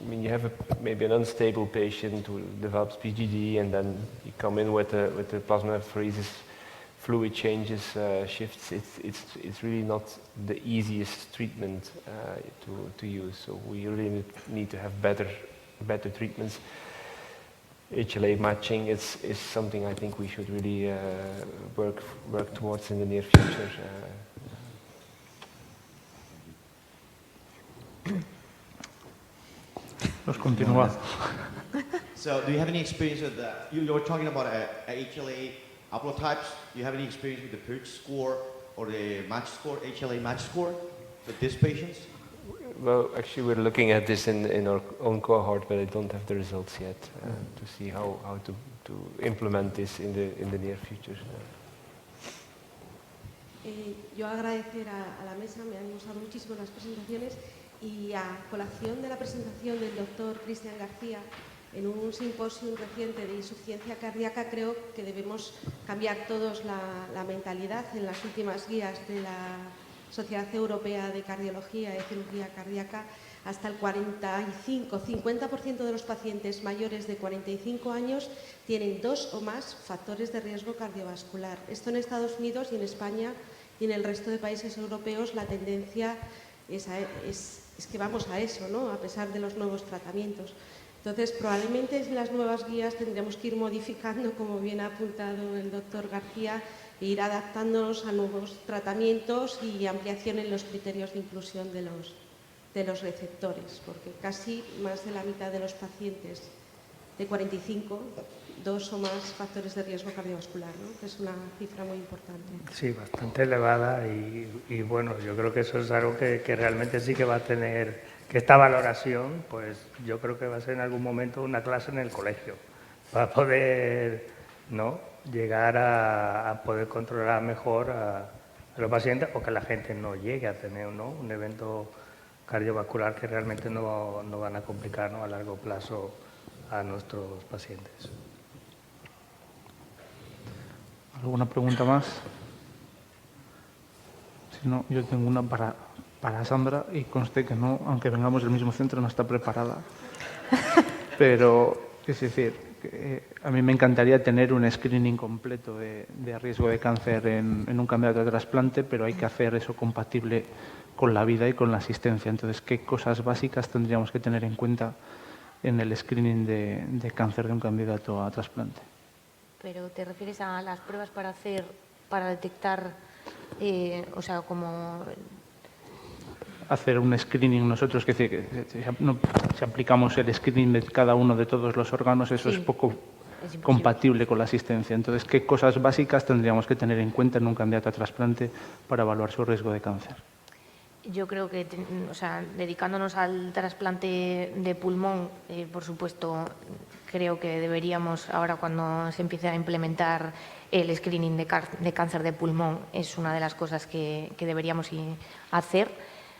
I mean, you have maybe an unstable patient who develops PGD, and then you come in with a plasmapheresis fluid changes, shifts, it's really not the easiest treatment to use. So we really need to have better treatments. HLA matching is something I think we should really work towards in the near future. Nos continúa. So, do you have any experience with you were talking about HLA haplotypes? Do you have any experience with the PIRCH score or the match score, HLA match score, with these patients? Well, actually, we're looking at this in our own cohort, but I don't have the results yet to see how to implement this in the near future. Yo agradecer a la mesa, me han gustado muchísimo las presentaciones y a colación de la presentación del doctor Cristian García en un simposio reciente de insuficiencia cardíaca, creo que debemos cambiar todos la mentalidad. En las últimas guías de la Sociedad Europea de Cardiología y Cirugía Cardíaca, hasta el 50% de los pacientes mayores de 45 años tienen 2 o más factores de riesgo cardiovascular. Esto en Estados Unidos y en España y en el resto de países europeos la tendencia es que vamos a eso, ¿no? A pesar de los nuevos tratamientos. Entonces, probablemente en las nuevas guías tendremos que ir modificando, como bien ha apuntado el doctor García, e ir adaptándonos a nuevos tratamientos y ampliación en los criterios de inclusión de los receptores, porque casi más de la mitad de los pacientes de 45, 2 o más factores de riesgo cardiovascular, ¿no? Que es una cifra muy importante. Sí, bastante elevada y bueno, yo creo que eso es algo que realmente sí que va a tener, que esta valoración, pues yo creo que va a ser en algún momento una clase en el colegio, para poder, ¿no?, llegar a poder controlar mejor a los pacientes o que la gente no llegue a tener, ¿no?, un evento cardiovascular que realmente no van a complicar, ¿no?, a largo plazo a nuestros pacientes. ¿Alguna pregunta más? Si no, yo tengo una para Sandra y conste que no, aunque vengamos del mismo centro, no está preparada. Pero, es decir, a mí me encantaría tener un screening completo de riesgo de cáncer en un candidato a trasplante, pero hay que hacer eso compatible con la vida y con la asistencia. Entonces, ¿qué cosas básicas tendríamos que tener en cuenta en el screening de cáncer de un candidato a trasplante? Pero ¿te refieres a las pruebas para detectar, o sea, como... Hacer un screening nosotros, que si aplicamos el screening de cada uno de todos los órganos, eso Sí, es poco es compatible con la asistencia. Entonces, ¿qué cosas básicas tendríamos que tener en cuenta en un candidato a trasplante para evaluar su riesgo de cáncer? Yo creo que, o sea, dedicándonos al trasplante de pulmón, por supuesto, creo que deberíamos, ahora cuando se empiece a implementar el screening de cáncer de pulmón, es una de las cosas que deberíamos hacer,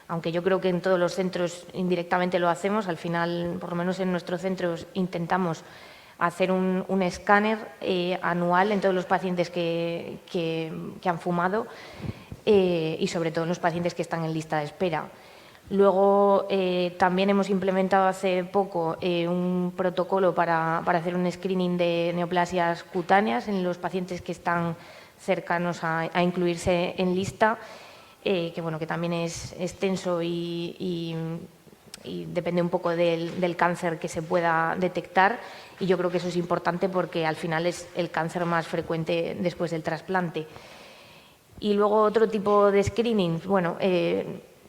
aunque yo creo que en todos los centros indirectamente lo hacemos. Al final, por lo menos en nuestros centros, intentamos hacer un escáner anual en todos los pacientes que han fumado, y sobre todo en los pacientes que están en lista de espera. Luego también hemos implementado hace poco un protocolo para hacer un screening de neoplasias cutáneas en los pacientes que están cercanos a incluirse en lista, que bueno, que también es extenso y depende un poco del cáncer que se pueda detectar, y yo creo que eso es importante porque al final es el cáncer más frecuente después del trasplante. Y luego otro tipo de screening, bueno,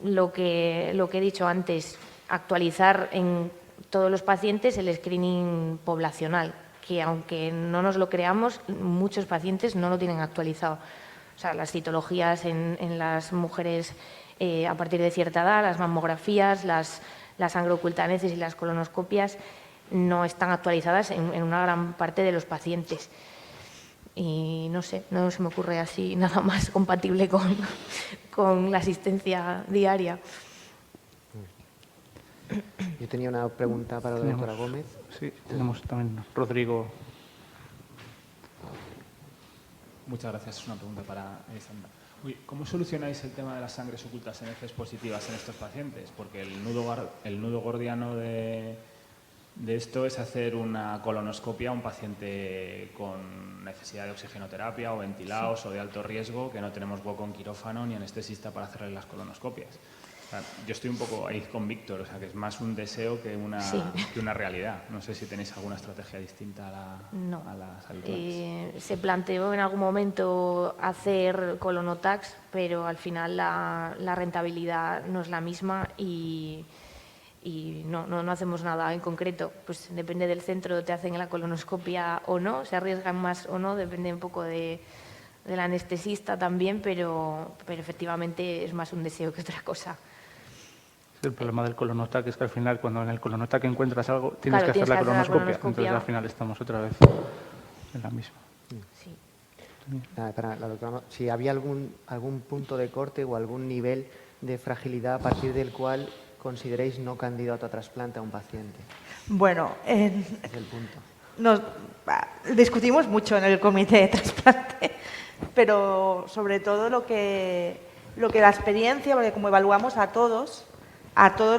lo que he dicho antes, actualizar en todos los pacientes el screening poblacional, que aunque no nos lo creamos, muchos pacientes no lo tienen actualizado. O sea, las citologías en las mujeres a partir de cierta edad, las mamografías, las sangroocultanesis y las colonoscopias no están actualizadas en una gran parte de los pacientes. Y no sé, no se me ocurre así nada más compatible con la asistencia diaria. Yo tenía una pregunta para la doctora Gómez. Sí, tenemos también Rodrigo. Muchas gracias. Es una pregunta para Sandra. ¿Cómo solucionáis el tema de las sangres ocultas NFs positivas en estos pacientes? Porque el nudo gordiano de de esto es hacer una colonoscopia a un paciente con necesidad de oxigenoterapia o ventilados o de alto riesgo, que no tenemos hueco en quirófano ni anestesista para hacerle las colonoscopias. O sea, yo estoy un poco ahí con Víctor, o sea, que es más un deseo que una realidad. No sé si tenéis alguna estrategia distinta a las habituales. Se planteó en algún momento hacer colonotax, pero al final la rentabilidad no es la misma y no hacemos nada en concreto. Pues depende del centro, te hacen la colonoscopia o no, se arriesgan más o no, depende un poco del anestesista también, pero efectivamente es más un deseo que otra cosa. El problema del colonotac es que al final, cuando en el colonotac encuentras algo, tienes que hacer la colonoscopia. Entonces al final estamos otra vez en la misma. Sí. Para la doctora, si había algún punto de corte o algún nivel de fragilidad a partir del cual consideréis no candidato a trasplante a un paciente. Bueno, Es el punto. discutimos mucho en el comité de trasplante, pero sobre todo lo que la experiencia, porque como evaluamos a todos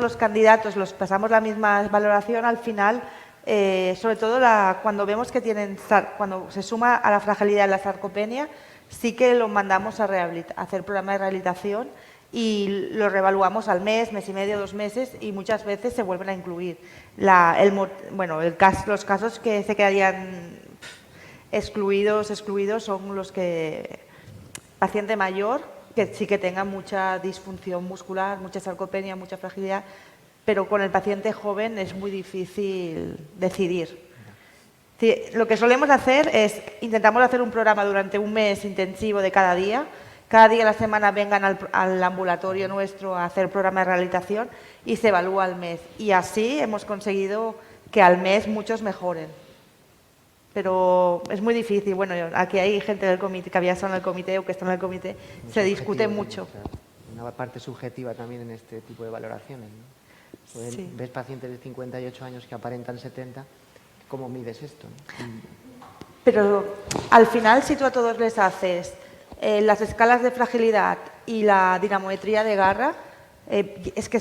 los candidatos, los pasamos la misma valoración, al final, sobre todo cuando vemos que cuando se suma a la fragilidad de la sarcopenia, sí que lo mandamos a hacer programa de rehabilitación y lo reevaluamos al mes y medio, 2 meses, y muchas veces se vuelven a incluir. Los casos que se quedarían excluidos son los que paciente mayor, que sí que tenga mucha disfunción muscular, mucha sarcopenia, mucha fragilidad, pero con el paciente joven es muy difícil decidir. Sí, lo que solemos hacer es, intentamos hacer un programa durante un mes intensivo de cada día a la semana vengan al ambulatorio nuestro a hacer programa de rehabilitación y se evalúa al mes. Y así hemos conseguido que al mes muchos mejoren. Pero es muy difícil. Bueno, aquí hay gente del comité, que había estado en el comité o que está en el comité, se discute mucho. Una parte subjetiva también en este tipo de valoraciones, ¿no? Sí. Ves pacientes de 58 años que aparentan 70, ¿cómo mides esto? Pero al final, si tú a todos les haces las escalas de fragilidad y la dinamometría de garra, es que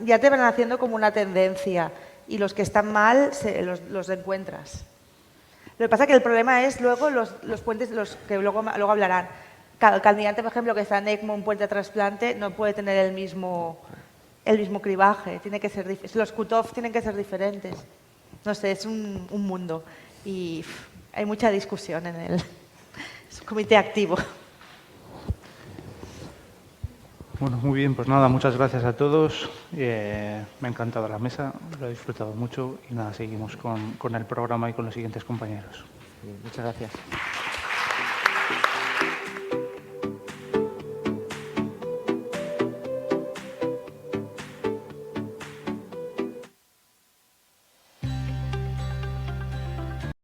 ya te van haciendo como una tendencia, y los que están mal los encuentras. Lo que pasa es que el problema es luego los puentes, los que luego hablarán. Cada candidato, por ejemplo, que está en ECMO, un puente de trasplante, no puede tener el mismo cribaje, tiene que ser los cut-off tienen que ser diferentes. No sé, es un mundo y hay mucha discusión en el comité activo. Bueno, muy bien, pues nada, muchas gracias a todos. Me ha encantado la mesa, lo he disfrutado mucho y nada, seguimos con el programa y con los siguientes compañeros. Bien, muchas gracias.